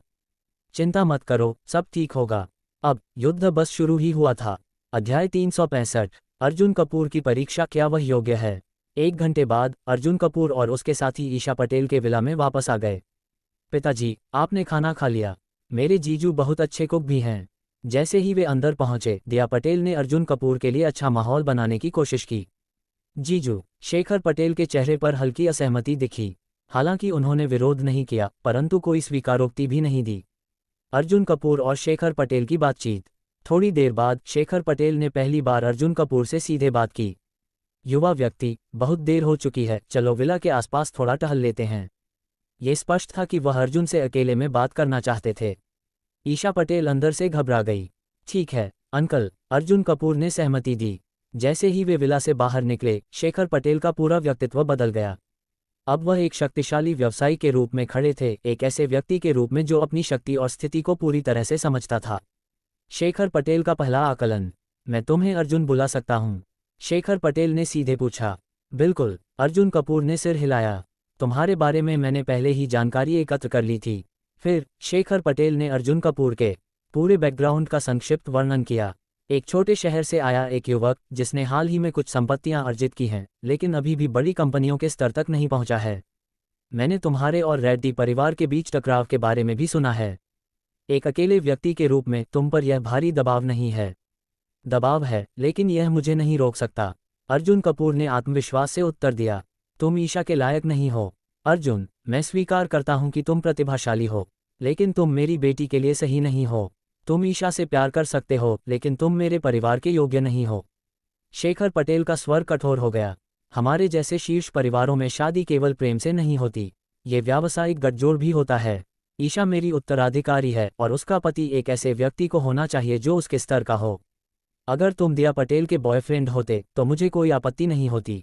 A: चिंता मत करो, सब ठीक होगा। अब युद्ध बस शुरू ही हुआ था। अध्याय 365। अर्जुन कपूर की परीक्षा, क्या वह योग्य है? 1 घंटे बाद अर्जुन कपूर और उसके साथी ईशा पटेल के विला में वापस आ गए। पिताजी, आपने खाना खा लिया? मेरे जीजू बहुत अच्छे कुक भी हैं। जैसे ही वे अंदर पहुंचे, दिया पटेल ने अर्जुन कपूर के लिए अच्छा माहौल बनाने की कोशिश की। जीजू, शेखर पटेल के चेहरे पर हल्की असहमति दिखी। हालांकि उन्होंने विरोध नहीं किया, परंतु कोई स्वीकारोक्ति भी नहीं दी। अर्जुन कपूर और शेखर पटेल की बातचीत। थोड़ी देर बाद शेखर पटेल ने पहली बार अर्जुन कपूर से सीधे बात की। युवा व्यक्ति, बहुत देर हो चुकी है, चलो विला के आसपास थोड़ा टहल लेते हैं। ये स्पष्ट था कि वह अर्जुन से अकेले में बात करना चाहते थे। ईशा पटेल अंदर से घबरा गई। ठीक है अंकल, अर्जुन कपूर ने सहमति दी। जैसे ही वे विला से बाहर निकले, शेखर पटेल का पूरा व्यक्तित्व बदल गया। अब वह एक शक्तिशाली व्यवसायी के रूप में खड़े थे, एक ऐसे व्यक्ति के रूप में जो अपनी शक्ति और स्थिति को पूरी तरह से समझता था। शेखर पटेल का पहला आकलन, मैं तुम्हें अर्जुन बुला सकता हूँ? शेखर पटेल ने सीधे पूछा। बिल्कुल, अर्जुन कपूर ने सिर हिलाया। तुम्हारे बारे में मैंने पहले ही जानकारी एकत्र कर ली थी। फिर शेखर पटेल ने अर्जुन कपूर के पूरे बैकग्राउंड का संक्षिप्त वर्णन किया। एक छोटे शहर से आया एक युवक, जिसने हाल ही में कुछ संपत्तियां अर्जित की हैं, लेकिन अभी भी बड़ी कंपनियों के स्तर तक नहीं पहुंचा है। मैंने तुम्हारे और रेड्डी परिवार के बीच टकराव के बारे में भी सुना है। एक अकेले व्यक्ति के रूप में तुम पर यह भारी दबाव नहीं है। दबाव है, लेकिन यह मुझे नहीं रोक सकता, अर्जुन कपूर ने आत्मविश्वास से उत्तर दिया। तुम ईशा के लायक नहीं हो। अर्जुन, मैं स्वीकार करता हूं कि तुम प्रतिभाशाली हो, लेकिन तुम मेरी बेटी के लिए सही नहीं हो। तुम ईशा से प्यार कर सकते हो, लेकिन तुम मेरे परिवार के योग्य नहीं हो। शेखर पटेल का स्वर कठोर हो गया। हमारे जैसे शीर्ष परिवारों में शादी केवल प्रेम से नहीं होती, ये व्यावसायिक गठजोड़ भी होता है। ईशा मेरी उत्तराधिकारी है और उसका पति एक ऐसे व्यक्ति को होना चाहिए जो उसके स्तर का हो। अगर तुम दिया पटेल के बॉयफ्रेंड होते तो मुझे कोई आपत्ति नहीं होती,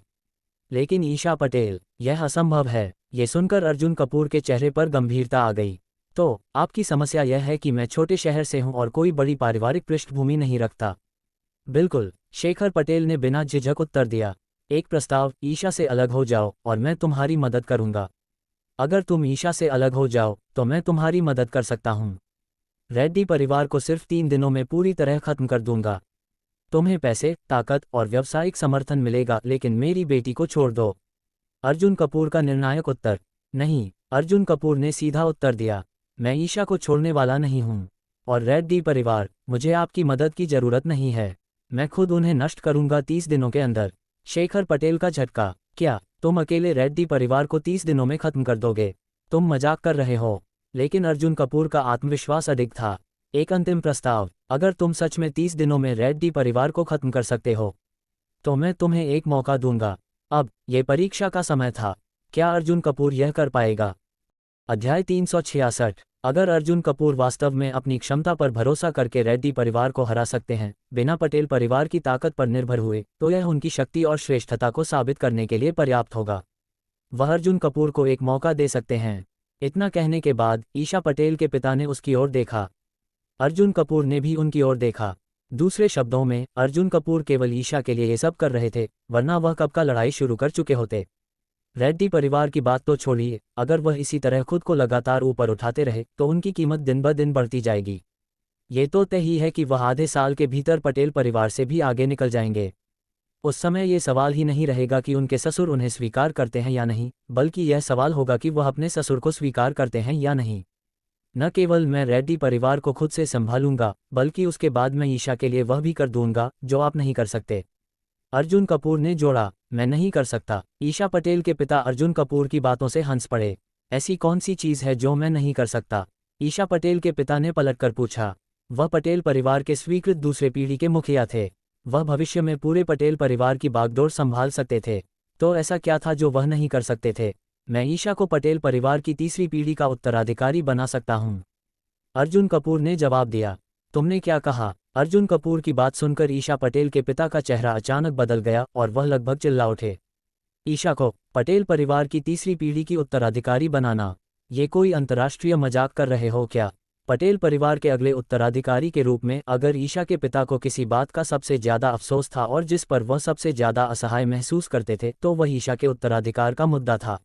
A: लेकिन ईशा पटेल, यह असंभव है। ये सुनकर अर्जुन कपूर के चेहरे पर गंभीरता आ गई। तो आपकी समस्या यह है कि मैं छोटे शहर से हूं और कोई बड़ी पारिवारिक पृष्ठभूमि नहीं रखता। बिल्कुल, शेखर पटेल ने बिना झिझक उत्तर दिया। एक प्रस्ताव, ईशा से अलग हो जाओ और मैं तुम्हारी मदद करूंगा। अगर तुम ईशा से अलग हो जाओ तो मैं तुम्हारी मदद कर सकता हूं। रेड्डी परिवार को सिर्फ 3 दिनों में पूरी तरह खत्म कर दूंगा। तुम्हें पैसे, ताकत और व्यावसायिक समर्थन मिलेगा, लेकिन मेरी बेटी को छोड़ दो। अर्जुन कपूर का निर्णायक उत्तर। नहीं, अर्जुन कपूर ने सीधा उत्तर दिया। मैं ईशा को छोड़ने वाला नहीं हूँ। और रेड्डी परिवार, मुझे आपकी मदद की जरूरत नहीं है। मैं खुद उन्हें नष्ट करूंगा 30 दिनों के अंदर। शेखर पटेल का झटका। क्या तुम अकेले रेड्डी परिवार को 30 दिनों में खत्म कर दोगे? तुम मजाक कर रहे हो। लेकिन अर्जुन कपूर का आत्मविश्वास अडिग था। एक अंतिम प्रस्ताव, अगर तुम सच में 30 दिनों में रेड्डी परिवार को खत्म कर सकते हो तो मैं तुम्हें एक मौका दूंगा। अब ये परीक्षा का समय था। क्या अर्जुन कपूर यह कर पाएगा? अध्याय 366। अगर अर्जुन कपूर वास्तव में अपनी क्षमता पर भरोसा करके रेड्डी परिवार को हरा सकते हैं, बिना पटेल परिवार की ताकत पर निर्भर हुए, तो यह उनकी शक्ति और श्रेष्ठता को साबित करने के लिए पर्याप्त होगा। वह अर्जुन कपूर को एक मौका दे सकते हैं। इतना कहने के बाद ईशा पटेल के पिता ने उसकी ओर देखा। अर्जुन कपूर ने भी उनकी ओर देखा। दूसरे शब्दों में, अर्जुन कपूर केवल ईशा के लिए ये सब कर रहे थे, वरना वह कब का लड़ाई शुरू कर चुके होते। रेड्डी परिवार की बात तो छोड़िए, अगर वह इसी तरह खुद को लगातार ऊपर उठाते रहे तो उनकी कीमत दिन ब दिन बढ़ती जाएगी। ये तो तय ही है कि वह आधे साल के भीतर पटेल परिवार से भी आगे निकल जाएंगे। उस समय ये सवाल ही नहीं रहेगा कि उनके ससुर उन्हें स्वीकार करते हैं या नहीं, बल्कि यह सवाल होगा कि वह अपने ससुर को स्वीकार करते हैं या नहीं। न केवल मैं रेड्डी परिवार को खुद से संभालूंगा, बल्कि उसके बाद मैं ईशा के लिए वह भी कर दूंगा जो आप नहीं कर सकते। अर्जुन कपूर ने जोड़ा, मैं नहीं कर सकता। ईशा पटेल के पिता अर्जुन कपूर की बातों से हंस पड़े। ऐसी कौन सी चीज़ है जो मैं नहीं कर सकता? ईशा पटेल के पिता ने पलटकर पूछा। वह पटेल परिवार के स्वीकृत दूसरे पीढ़ी के मुखिया थे। वह भविष्य में पूरे पटेल परिवार की बागडोर संभाल सकते थे। तो ऐसा क्या था जो वह नहीं कर सकते थे? मैं ईशा को पटेल परिवार की तीसरी पीढ़ी का उत्तराधिकारी बना सकता हूँ। अर्जुन कपूर ने जवाब दिया। तुमने क्या कहा? अर्जुन कपूर की बात सुनकर ईशा पटेल के पिता का चेहरा अचानक बदल गया और वह लगभग चिल्ला उठे। ईशा को पटेल परिवार की तीसरी पीढ़ी की उत्तराधिकारी बनाना? ये कोई अंतर्राष्ट्रीय मजाक कर रहे हो क्या? पटेल परिवार के अगले उत्तराधिकारी के रूप में अगर ईशा के पिता को किसी बात का सबसे ज्यादा अफसोस था और जिस पर वह सबसे ज्यादा असहाय महसूस करते थे, तो वह ईशा के उत्तराधिकार का मुद्दा था।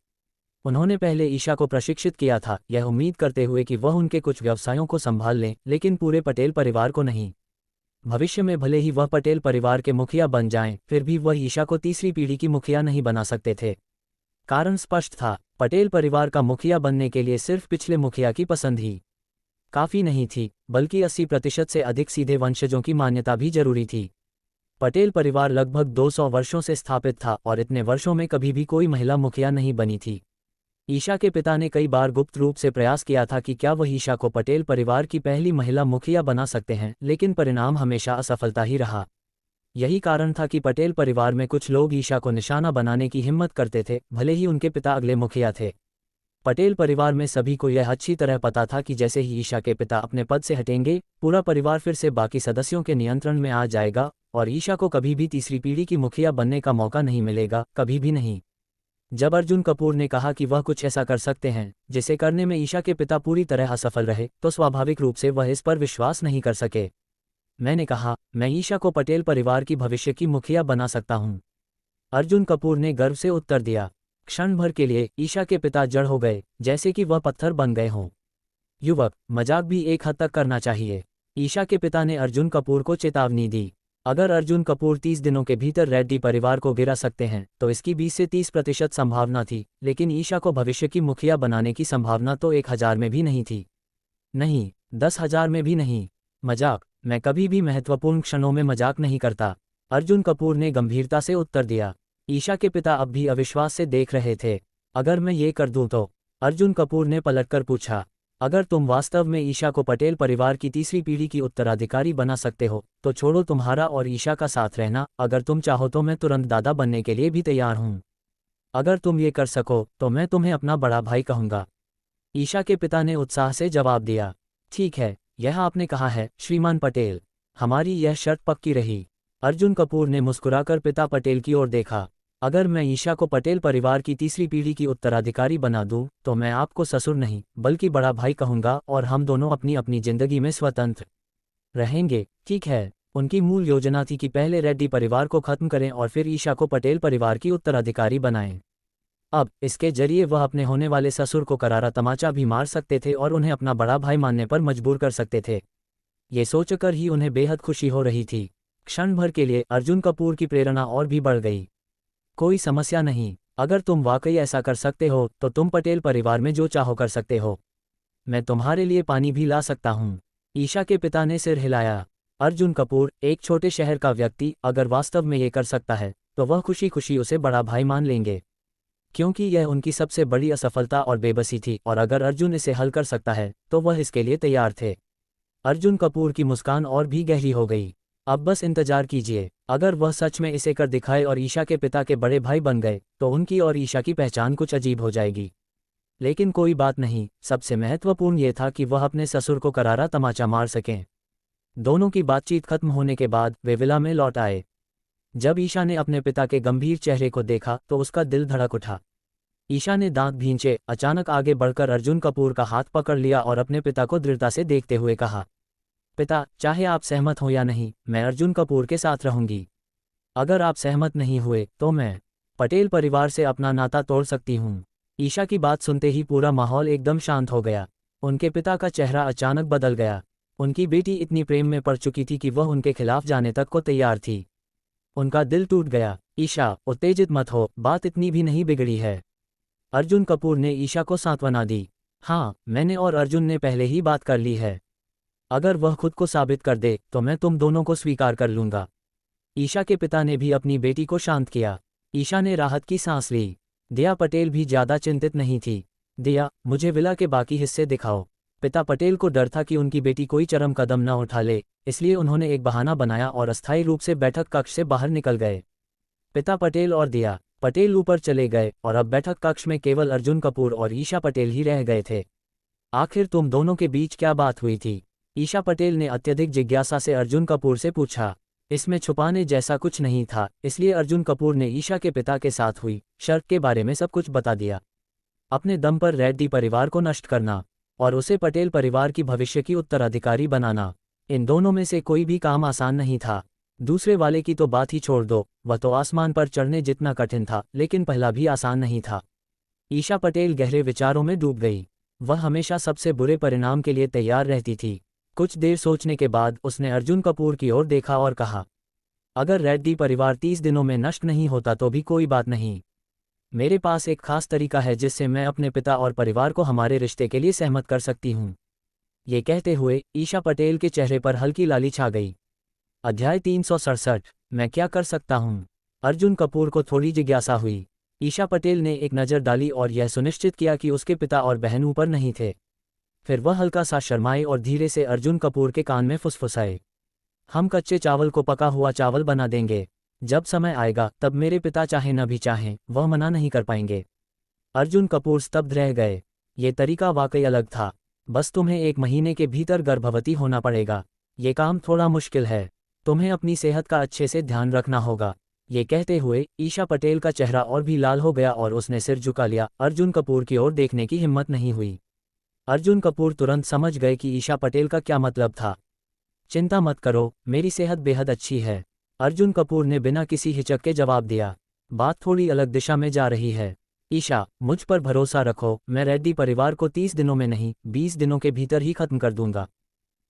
A: उन्होंने पहले ईशा को प्रशिक्षित किया था, यह उम्मीद करते हुए कि वह उनके कुछ व्यवसायों को संभाल लें, लेकिन पूरे पटेल परिवार को नहीं। भविष्य में भले ही वह पटेल परिवार के मुखिया बन जाएं, फिर भी वह ईशा को तीसरी पीढ़ी की मुखिया नहीं बना सकते थे। कारण स्पष्ट था, पटेल परिवार का मुखिया बनने के लिए सिर्फ पिछले मुखिया की पसंद ही काफ़ी नहीं थी, बल्कि 80% से अधिक सीधे वंशजों की मान्यता भी जरूरी थी। पटेल परिवार लगभग 200 वर्षों से स्थापित था और इतने वर्षों में कभी भी कोई महिला मुखिया नहीं बनी थी। ईशा के पिता ने कई बार गुप्त रूप से प्रयास किया था कि क्या वह ईशा को पटेल परिवार की पहली महिला मुखिया बना सकते हैं, लेकिन परिणाम हमेशा असफलता ही रहा। यही कारण था कि पटेल परिवार में कुछ लोग ईशा को निशाना बनाने की हिम्मत करते थे, भले ही उनके पिता अगले मुखिया थे। पटेल परिवार में सभी को यह अच्छी तरह पता था कि जैसे ही ईशा के पिता अपने पद से हटेंगे, पूरा परिवार फिर से बाकी सदस्यों के नियंत्रण में आ जाएगा और ईशा को कभी भी तीसरी पीढ़ी की मुखिया बनने का मौका नहीं मिलेगा, कभी भी नहीं। जब अर्जुन कपूर ने कहा कि वह कुछ ऐसा कर सकते हैं जिसे करने में ईशा के पिता पूरी तरह असफल रहे, तो स्वाभाविक रूप से वह इस पर विश्वास नहीं कर सके। मैंने कहा, मैं ईशा को पटेल परिवार की भविष्य की मुखिया बना सकता हूँ। अर्जुन कपूर ने गर्व से उत्तर दिया। क्षण भर के लिए ईशा के पिता जड़ हो गए, जैसे कि वह पत्थर बन गए हों। युवक, मजाक भी एक हद तक करना चाहिए। ईशा के पिता ने अर्जुन कपूर को चेतावनी दी। अगर अर्जुन कपूर 30 दिनों के भीतर रेड्डी परिवार को गिरा सकते हैं तो इसकी 20 से 30% संभावना थी, लेकिन ईशा को भविष्य की मुखिया बनाने की संभावना तो 1000 में भी नहीं थी। नहीं, 10,000 में भी नहीं। मजाक? मैं कभी भी महत्वपूर्ण क्षणों में मजाक नहीं करता। अर्जुन कपूर ने गंभीरता से उत्तर दिया। ईशा के पिता अब भी अविश्वास से देख रहे थे। अगर मैं ये कर दूं तो? अर्जुन कपूर ने पलटकर पूछा। अगर तुम वास्तव में ईशा को पटेल परिवार की तीसरी पीढ़ी की उत्तराधिकारी बना सकते हो, तो छोड़ो तुम्हारा और ईशा का साथ रहना। अगर तुम चाहो तो मैं तुरंत दादा बनने के लिए भी तैयार हूँ। अगर तुम ये कर सको तो मैं तुम्हें अपना बड़ा भाई कहूँगा। ईशा के पिता ने उत्साह से जवाब दिया। ठीक है, यह आपने कहा है श्रीमान पटेल। हमारी यह शर्त पक्की रही। अर्जुन कपूर ने मुस्कुराकर पिता पटेल की ओर देखा। अगर मैं ईशा को पटेल परिवार की तीसरी पीढ़ी की उत्तराधिकारी बना दूं, तो मैं आपको ससुर नहीं बल्कि बड़ा भाई कहूंगा और हम दोनों अपनी अपनी जिंदगी में स्वतंत्र रहेंगे। ठीक है। उनकी मूल योजना थी कि पहले रेड्डी परिवार को खत्म करें और फिर ईशा को पटेल परिवार की उत्तराधिकारी बनाएं। अब इसके जरिए वह अपने होने वाले ससुर को करारा तमाचा भी मार सकते थे और उन्हें अपना बड़ा भाई मानने पर मजबूर कर सकते थे। ये सोचकर ही उन्हें बेहद खुशी हो रही थी। क्षण भर के लिए अर्जुन कपूर की प्रेरणा और भी बढ़ गई। कोई समस्या नहीं, अगर तुम वाकई ऐसा कर सकते हो तो तुम पटेल परिवार में जो चाहो कर सकते हो। मैं तुम्हारे लिए पानी भी ला सकता हूँ। ईशा के पिता ने सिर हिलाया। अर्जुन कपूर, एक छोटे शहर का व्यक्ति, अगर वास्तव में ये कर सकता है तो वह खुशी खुशी उसे बड़ा भाई मान लेंगे, क्योंकि यह उनकी सबसे बड़ी असफलता और बेबसी थी, और अगर अर्जुन इसे हल कर सकता है तो वह इसके लिए तैयार थे। अर्जुन कपूर की मुस्कान और भी गहरी हो गई। अब बस इंतजार कीजिए, अगर वह सच में इसे कर दिखाए और ईशा के पिता के बड़े भाई बन गए तो उनकी और ईशा की पहचान कुछ अजीब हो जाएगी। लेकिन कोई बात नहीं, सबसे महत्वपूर्ण ये था कि वह अपने ससुर को करारा तमाचा मार सकें। दोनों की बातचीत खत्म होने के बाद वे विला में लौट आए। जब ईशा ने अपने पिता के गंभीर चेहरे को देखा तो उसका दिल धड़क उठा। ईशा ने दांत भींचे, अचानक आगे बढ़कर अर्जुन कपूर का हाथ पकड़ लिया और अपने पिता को दृढ़ता से देखते हुए कहा, पिता, चाहे आप सहमत हो या नहीं, मैं अर्जुन कपूर के साथ रहूंगी। अगर आप सहमत नहीं हुए तो मैं पटेल परिवार से अपना नाता तोड़ सकती हूँ। ईशा की बात सुनते ही पूरा माहौल एकदम शांत हो गया। उनके पिता का चेहरा अचानक बदल गया। उनकी बेटी इतनी प्रेम में पड़ चुकी थी कि वह उनके खिलाफ जाने तक को तैयार थी। उनका दिल टूट गया। ईशा, उत्तेजित मत हो, बात इतनी भी नहीं बिगड़ी है। अर्जुन कपूर ने ईशा को सांत्वना दी। हाँ, मैंने और अर्जुन ने पहले ही बात कर ली है। अगर वह खुद को साबित कर दे तो मैं तुम दोनों को स्वीकार कर लूंगा। ईशा के पिता ने भी अपनी बेटी को शांत किया। ईशा ने राहत की सांस ली। दिया पटेल भी ज्यादा चिंतित नहीं थी। दिया, मुझे विला के बाकी हिस्से दिखाओ। पिता पटेल को डर था कि उनकी बेटी कोई चरम कदम न उठा ले, इसलिए उन्होंने एक बहाना बनाया और अस्थायी रूप से बैठक कक्ष से बाहर निकल गए। पिता पटेल और दिया पटेल ऊपर चले गए और अब बैठक कक्ष में केवल अर्जुन कपूर और ईशा पटेल ही रह गए थे। आखिर तुम दोनों के बीच क्या बात हुई थी? ईशा पटेल ने अत्यधिक जिज्ञासा से अर्जुन कपूर से पूछा। इसमें छुपाने जैसा कुछ नहीं था, इसलिए अर्जुन कपूर ने ईशा के पिता के साथ हुई शर्त के बारे में सब कुछ बता दिया। अपने दम पर रेड्डी परिवार को नष्ट करना और उसे पटेल परिवार की भविष्य की उत्तराधिकारी बनाना, इन दोनों में से कोई भी काम आसान नहीं था। दूसरे वाले की तो बात ही छोड़ दो, वह तो आसमान पर चढ़ने जितना कठिन था, लेकिन पहला भी आसान नहीं था। ईशा पटेल गहरे विचारों में डूब गई। वह हमेशा सबसे बुरे परिणाम के लिए तैयार रहती थी। कुछ देर सोचने के बाद उसने अर्जुन कपूर की ओर देखा और कहा, अगर रेड्डी परिवार 30 दिनों में नष्ट नहीं होता तो भी कोई बात नहीं। मेरे पास एक खास तरीका है जिससे मैं अपने पिता और परिवार को हमारे रिश्ते के लिए सहमत कर सकती हूँ। ये कहते हुए ईशा पटेल के चेहरे पर हल्की लाली छा गई। अध्याय 367, मैं क्या कर सकता हूँ? अर्जुन कपूर को थोड़ी जिज्ञासा हुई। ईशा पटेल ने एक नज़र डाली और यह सुनिश्चित किया कि उसके पिता और बहन ऊपर नहीं थे। फिर वह हल्का सा शर्माए और धीरे से अर्जुन कपूर के कान में फुसफुसाए, हम कच्चे चावल को पका हुआ चावल बना देंगे। जब समय आएगा तब मेरे पिता चाहे न भी चाहें वह मना नहीं कर पाएंगे। अर्जुन कपूर स्तब्ध रह गए। ये तरीका वाकई अलग था। बस तुम्हें 1 महीने के भीतर गर्भवती होना पड़ेगा। ये काम थोड़ा मुश्किल है। तुम्हें अपनी सेहत का अच्छे से ध्यान रखना होगा। ये कहते हुए ईशा पटेल का चेहरा और भी लाल हो गया और उसने सिर झुका लिया। अर्जुन कपूर की ओर देखने की हिम्मत नहीं हुई। अर्जुन कपूर तुरंत समझ गए कि ईशा पटेल का क्या मतलब था। चिंता मत करो, मेरी सेहत बेहद अच्छी है। अर्जुन कपूर ने बिना किसी हिचक के जवाब दिया। बात थोड़ी अलग दिशा में जा रही है। ईशा, मुझ पर भरोसा रखो, मैं रेड्डी परिवार को 30 दिनों में नहीं 20 दिनों के भीतर ही खत्म कर दूंगा।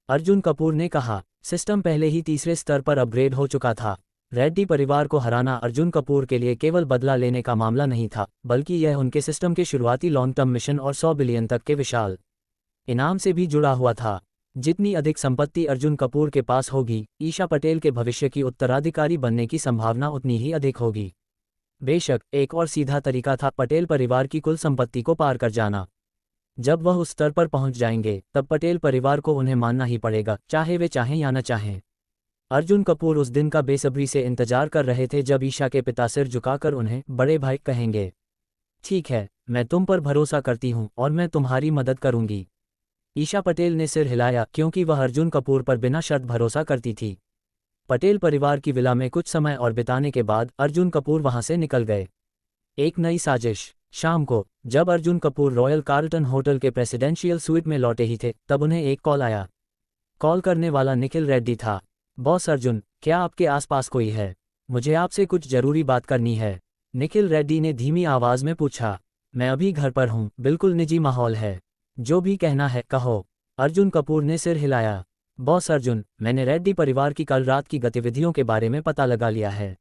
A: अर्जुन कपूर ने कहा। सिस्टम पहले ही तीसरे स्तर पर अपग्रेड हो चुका था। रेड्डी परिवार को हराना अर्जुन कपूर के लिए केवल बदला लेने का मामला नहीं था, बल्कि यह उनके सिस्टम के शुरुआती लॉन्ग टर्म मिशन और 100 बिलियन तक के विशाल इनाम से भी जुड़ा हुआ था। जितनी अधिक संपत्ति अर्जुन कपूर के पास होगी, ईशा पटेल के भविष्य की उत्तराधिकारी बनने की संभावना उतनी ही अधिक होगी। बेशक एक और सीधा तरीका था पटेल परिवार की कुल संपत्ति को पार कर जाना। जब वह उस स्तर पर पहुंच जाएंगे तब पटेल परिवार को उन्हें मानना ही पड़ेगा, चाहे वे चाहें या न चाहें। अर्जुन कपूर उस दिन का बेसब्री से इंतजार कर रहे थे जब ईशा के पिता सिर झुकाकर उन्हें बड़े भाई कहेंगे। ठीक है, मैं तुम पर भरोसा करती हूँ और मैं तुम्हारी मदद करूंगी। ईशा पटेल ने सिर हिलाया, क्योंकि वह अर्जुन कपूर पर बिना शर्त भरोसा करती थी। पटेल परिवार की विला में कुछ समय और बिताने के बाद अर्जुन कपूर वहां से निकल गए। एक नई साजिश। शाम को जब Arjun Kapoor royal Carlton hotel के प्रेसिडेंशियल स्वीट में लौटे ही थे तब उन्हें एक कॉल आया। कॉल करने वाला निखिल रेड्डी था। बॉस अर्जुन, क्या आपके आसपास कोई है? मुझे आपसे कुछ जरूरी बात करनी है। निखिल रेड्डी ने धीमी आवाज में पूछा। मैं अभी घर पर हूँ, बिल्कुल निजी माहौल है। जो भी कहना है कहो। अर्जुन कपूर ने सिर हिलाया। बॉस अर्जुन, मैंने रेड्डी परिवार की कल रात की गतिविधियों के बारे में पता लगा लिया है।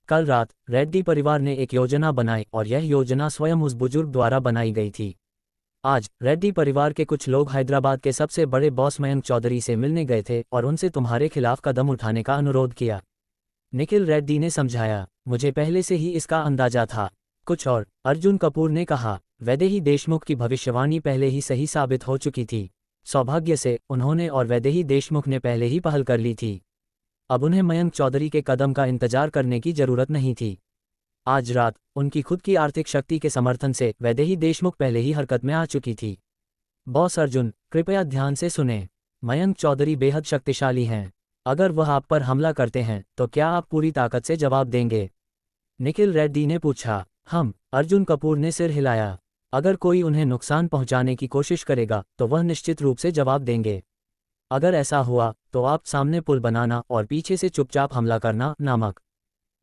A: कल रात रेड्डी परिवार ने एक योजना बनाई और यह योजना स्वयं उस बुजुर्ग द्वारा बनाई गई थी। आज रेड्डी परिवार के कुछ लोग हैदराबाद के सबसे बड़े बॉस मयंक चौधरी से मिलने गए थे और उनसे तुम्हारे खिलाफ कदम उठाने का अनुरोध किया। निखिल रेड्डी ने समझाया, मुझे पहले से ही इसका अंदाजा था। कुछ और, अर्जुन कपूर ने कहा, वैदेही देशमुख की भविष्यवाणी पहले ही सही साबित हो चुकी थी। सौभाग्य से उन्होंने और वैदेही देशमुख ने पहले ही पहल कर ली थी। अब उन्हें मयंक चौधरी के कदम का इंतजार करने की जरूरत नहीं थी। आज रात उनकी खुद की आर्थिक शक्ति के समर्थन से वैदेही देशमुख पहले ही हरकत में आ चुकी थी। बॉस अर्जुन, कृपया ध्यान से सुनें। मयंक चौधरी बेहद शक्तिशाली हैं। अगर वह आप पर हमला करते हैं तो क्या आप पूरी ताकत से जवाब देंगे? निखिल रेड्डी ने पूछा। हम, अर्जुन कपूर ने सिर हिलाया। अगर कोई उन्हें नुकसान पहुंचाने की कोशिश करेगा तो वह निश्चित रूप से जवाब देंगे। अगर ऐसा हुआ तो आप सामने पुल बनाना और पीछे से चुपचाप हमला करना नामक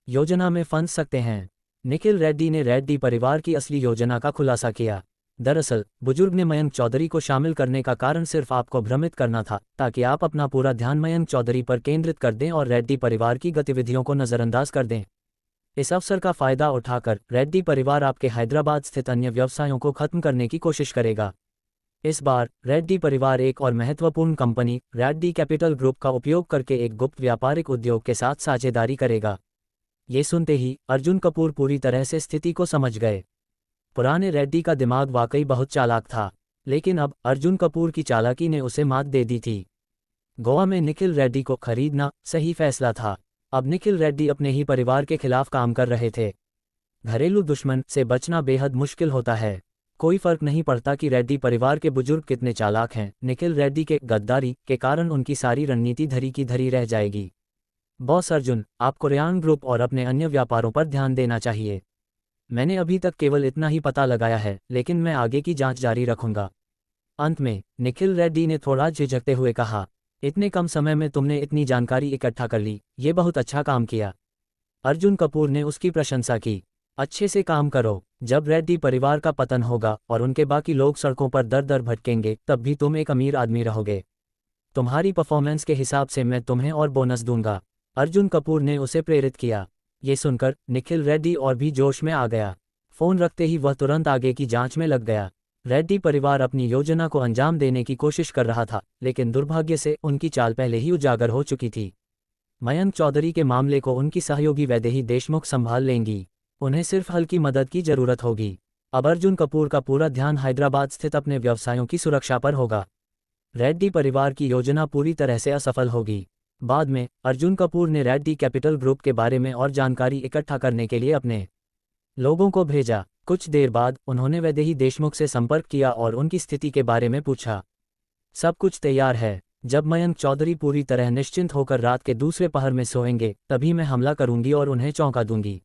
A: योजना में फंस सकते हैं। निखिल रेड्डी ने रेड्डी परिवार की असली योजना का खुलासा किया। दरअसल बुजुर्ग ने मयंक चौधरी को शामिल करने का कारण सिर्फ आपको भ्रमित करना था, ताकि आप अपना पूरा ध्यान मयंक चौधरी पर केंद्रित कर दें और रेड्डी परिवार की गतिविधियों को नज़रअंदाज कर दें। इस अवसर का फायदा उठाकर रेड्डी परिवार आपके हैदराबाद स्थित अन्य व्यवसायों को खत्म करने की कोशिश करेगा। इस बार रेड्डी परिवार एक और महत्वपूर्ण कंपनी रेड्डी कैपिटल ग्रुप का उपयोग करके एक गुप्त व्यापारिक उद्योग के साथ साझेदारी करेगा। ये सुनते ही अर्जुन कपूर पूरी तरह से स्थिति को समझ गए। पुराने रेड्डी का दिमाग वाकई बहुत चालाक था, लेकिन अब अर्जुन कपूर की चालाकी ने उसे मात दे दी थी। गोवा में निखिल रेड्डी को खरीदना सही फैसला था। अब निखिल रेड्डी अपने ही परिवार के खिलाफ काम कर रहे थे। घरेलू दुश्मन से बचना बेहद मुश्किल होता है। कोई फर्क नहीं पड़ता कि रेड्डी परिवार के बुजुर्ग कितने चालाक हैं, निखिल रेड्डी के गद्दारी के कारण उनकी सारी रणनीति धरी की धरी रह जाएगी। बॉस अर्जुन, आपको रेयान ग्रुप और अपने अन्य व्यापारों पर ध्यान देना चाहिए। मैंने अभी तक केवल इतना ही पता लगाया है, लेकिन मैं आगे की जांच जारी रखूंगा। अंत में निखिल रेड्डी ने थोड़ा झिझकते हुए कहा, इतने कम समय में तुमने इतनी जानकारी इकट्ठा कर ली, ये बहुत अच्छा काम किया। अर्जुन कपूर ने उसकी प्रशंसा की। अच्छे से काम करो। जब रेड्डी परिवार का पतन होगा और उनके बाकी लोग सड़कों पर दर दर भटकेंगे, तब भी तुम एक अमीर आदमी रहोगे। तुम्हारी परफॉर्मेंस के हिसाब से मैं तुम्हें और बोनस दूंगा। अर्जुन कपूर ने उसे प्रेरित किया। ये सुनकर निखिल रेड्डी और भी जोश में आ गया। फोन रखते ही वह तुरंत आगे की जांच में लग गया। रेड्डी परिवार अपनी योजना को अंजाम देने की कोशिश कर रहा था, लेकिन दुर्भाग्य से उनकी चाल पहले ही उजागर हो चुकी थी। मयंक चौधरी के मामले को उनकी सहयोगी वैदेही देशमुख संभाल लेंगी। उन्हें सिर्फ हल्की मदद की जरूरत होगी। अब अर्जुन कपूर का पूरा ध्यान हैदराबाद स्थित अपने व्यवसायों की सुरक्षा पर होगा। रेड्डी परिवार की योजना पूरी तरह से असफल होगी। बाद में अर्जुन कपूर ने रेड्डी कैपिटल ग्रुप के बारे में और जानकारी इकट्ठा करने के लिए अपने लोगों को भेजा। कुछ देर बाद उन्होंने वैदेही देशमुख से संपर्क किया और उनकी स्थिति के बारे में पूछा। सब कुछ तैयार है। जब मयंक चौधरी पूरी तरह निश्चिंत होकर रात के दूसरे पहर में सोएंगे, तभी मैं हमला करूंगी और उन्हें चौंका दूंगी।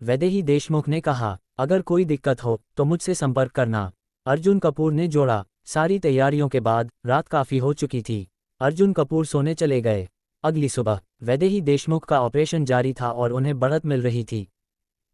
A: वैदेही देशमुख ने कहा, अगर कोई दिक्कत हो तो मुझसे संपर्क करना। अर्जुन कपूर ने जोड़ा। सारी तैयारियों के बाद रात काफी हो चुकी थी। अर्जुन कपूर सोने चले गए। अगली सुबह वैदेही देशमुख का ऑपरेशन जारी था और उन्हें बढ़त मिल रही थी।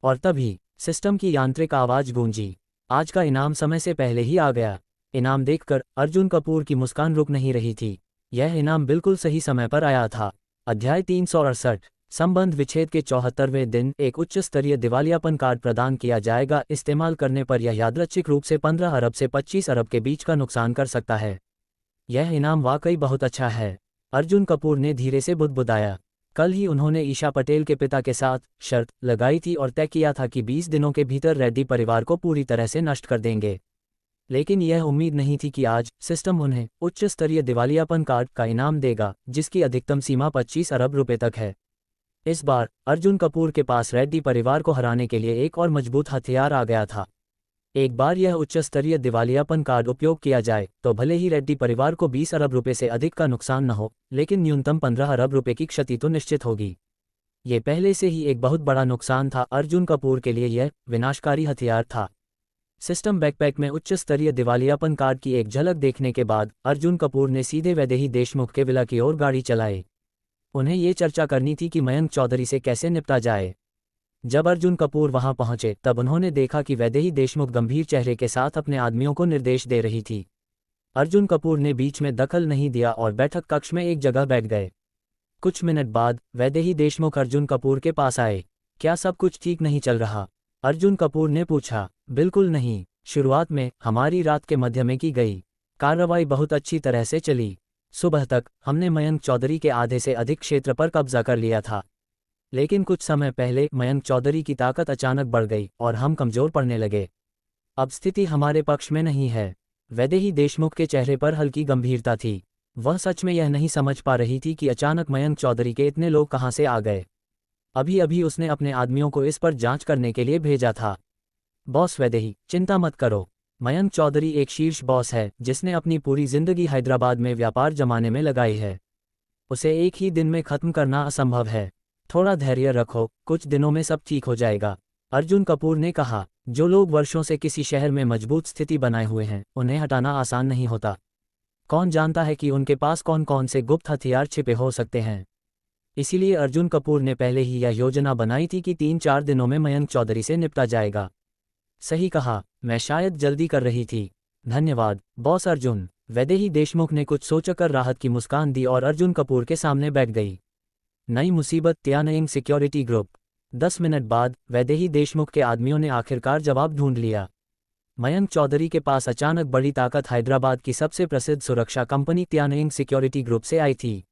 A: और तभी सिस्टम की यांत्रिक आवाज गूंजी। आज का इनाम समय से पहले ही आ गया। इनाम देखकर अर्जुन कपूर की मुस्कान रुक नहीं रही थी। यह इनाम बिल्कुल सही समय पर आया था। अध्याय 368, संबंध विच्छेद के 74वें दिन एक उच्च स्तरीय दिवालियापन कार्ड प्रदान किया जाएगा। इस्तेमाल करने पर यह यादृच्छिक रूप से 15 अरब से 25 अरब के बीच का नुकसान कर सकता है। यह इनाम वाकई बहुत अच्छा है। अर्जुन कपूर ने धीरे से बुदबुदाया। कल ही उन्होंने ईशा पटेल के पिता के साथ शर्त लगाई थी और तय किया था कि 20 दिनों के भीतर रेड्डी परिवार को पूरी तरह से नष्ट कर देंगे। लेकिन यह उम्मीद नहीं थी कि आज सिस्टम उन्हें उच्च स्तरीय दिवालियापन कार्ड का इनाम देगा, जिसकी अधिकतम सीमा 25 अरब रुपए तक है। इस बार अर्जुन कपूर के पास रेड्डी परिवार को हराने के लिए एक और मजबूत हथियार आ गया था। एक बार यह उच्च स्तरीय दिवालियापन कार्ड उपयोग किया जाए तो भले ही रेड्डी परिवार को 20 अरब रुपए से अधिक का नुकसान न हो, लेकिन न्यूनतम 15 अरब रुपए की क्षति तो निश्चित होगी। ये पहले से ही एक बहुत बड़ा नुकसान था। अर्जुन कपूर के लिए यह विनाशकारी हथियार था। सिस्टम बैकपैक में उच्च स्तरीय दिवालियापन कार्ड की एक झलक देखने के बाद अर्जुन कपूर ने सीधे वैदेही देशमुख के विला की ओर गाड़ी चलाई। उन्हें ये चर्चा करनी थी कि मयंक चौधरी से कैसे निपटा जाए। जब अर्जुन कपूर वहां पहुंचे तब उन्होंने देखा कि वैदेही देशमुख गंभीर चेहरे के साथ अपने आदमियों को निर्देश दे रही थी। अर्जुन कपूर ने बीच में दखल नहीं दिया और बैठक कक्ष में एक जगह बैठ गए। कुछ मिनट बाद वैदेही देशमुख अर्जुन कपूर के पास आए। क्या सब कुछ ठीक नहीं चल रहा? अर्जुन कपूर ने पूछा। बिल्कुल नहीं, शुरुआत में हमारी रात के मध्य में की गई कार्रवाई बहुत अच्छी तरह से चली। सुबह तक हमने मयंक चौधरी के आधे से अधिक क्षेत्र पर कब्जा कर लिया था, लेकिन कुछ समय पहले मयंक चौधरी की ताकत अचानक बढ़ गई और हम कमजोर पड़ने लगे। अब स्थिति हमारे पक्ष में नहीं है। वैदेही देशमुख के चेहरे पर हल्की गंभीरता थी। वह सच में यह नहीं समझ पा रही थी कि अचानक मयंक चौधरी के इतने लोग कहाँ से आ गए। अभी अभी उसने अपने आदमियों को इस पर जांच करने के लिए भेजा था। बॉस वैदेही, चिंता मत करो। मयंक चौधरी एक शीर्ष बॉस है जिसने अपनी पूरी जिंदगी हैदराबाद में व्यापार जमाने में लगाई है। उसे एक ही दिन में खत्म करना असंभव है। थोड़ा धैर्य रखो, कुछ दिनों में सब ठीक हो जाएगा। अर्जुन कपूर ने कहा। जो लोग वर्षों से किसी शहर में मजबूत स्थिति बनाए हुए हैं, उन्हें हटाना आसान नहीं होता। कौन जानता है कि उनके पास कौन कौन से गुप्त हथियार छिपे हो सकते हैं। इसीलिए अर्जुन कपूर ने पहले ही यह योजना बनाई थी कि 3-4 दिनों में मयंक चौधरी से निपटा जाएगा। सही कहा, मैं शायद जल्दी कर रही थी। धन्यवाद बॉस अर्जुन। वैदेही देशमुख ने कुछ सोचकर राहत की मुस्कान दी और अर्जुन कपूर के सामने बैठ गई। नई मुसीबत त्यानयिंग सिक्योरिटी ग्रुप। 10 मिनट बाद वैदेही देशमुख के आदमियों ने आखिरकार जवाब ढूंढ लिया। मयंक चौधरी के पास अचानक बड़ी ताकत हैदराबाद की सबसे प्रसिद्ध सुरक्षा कंपनी त्यानयिंग सिक्योरिटी ग्रुप से आई थी।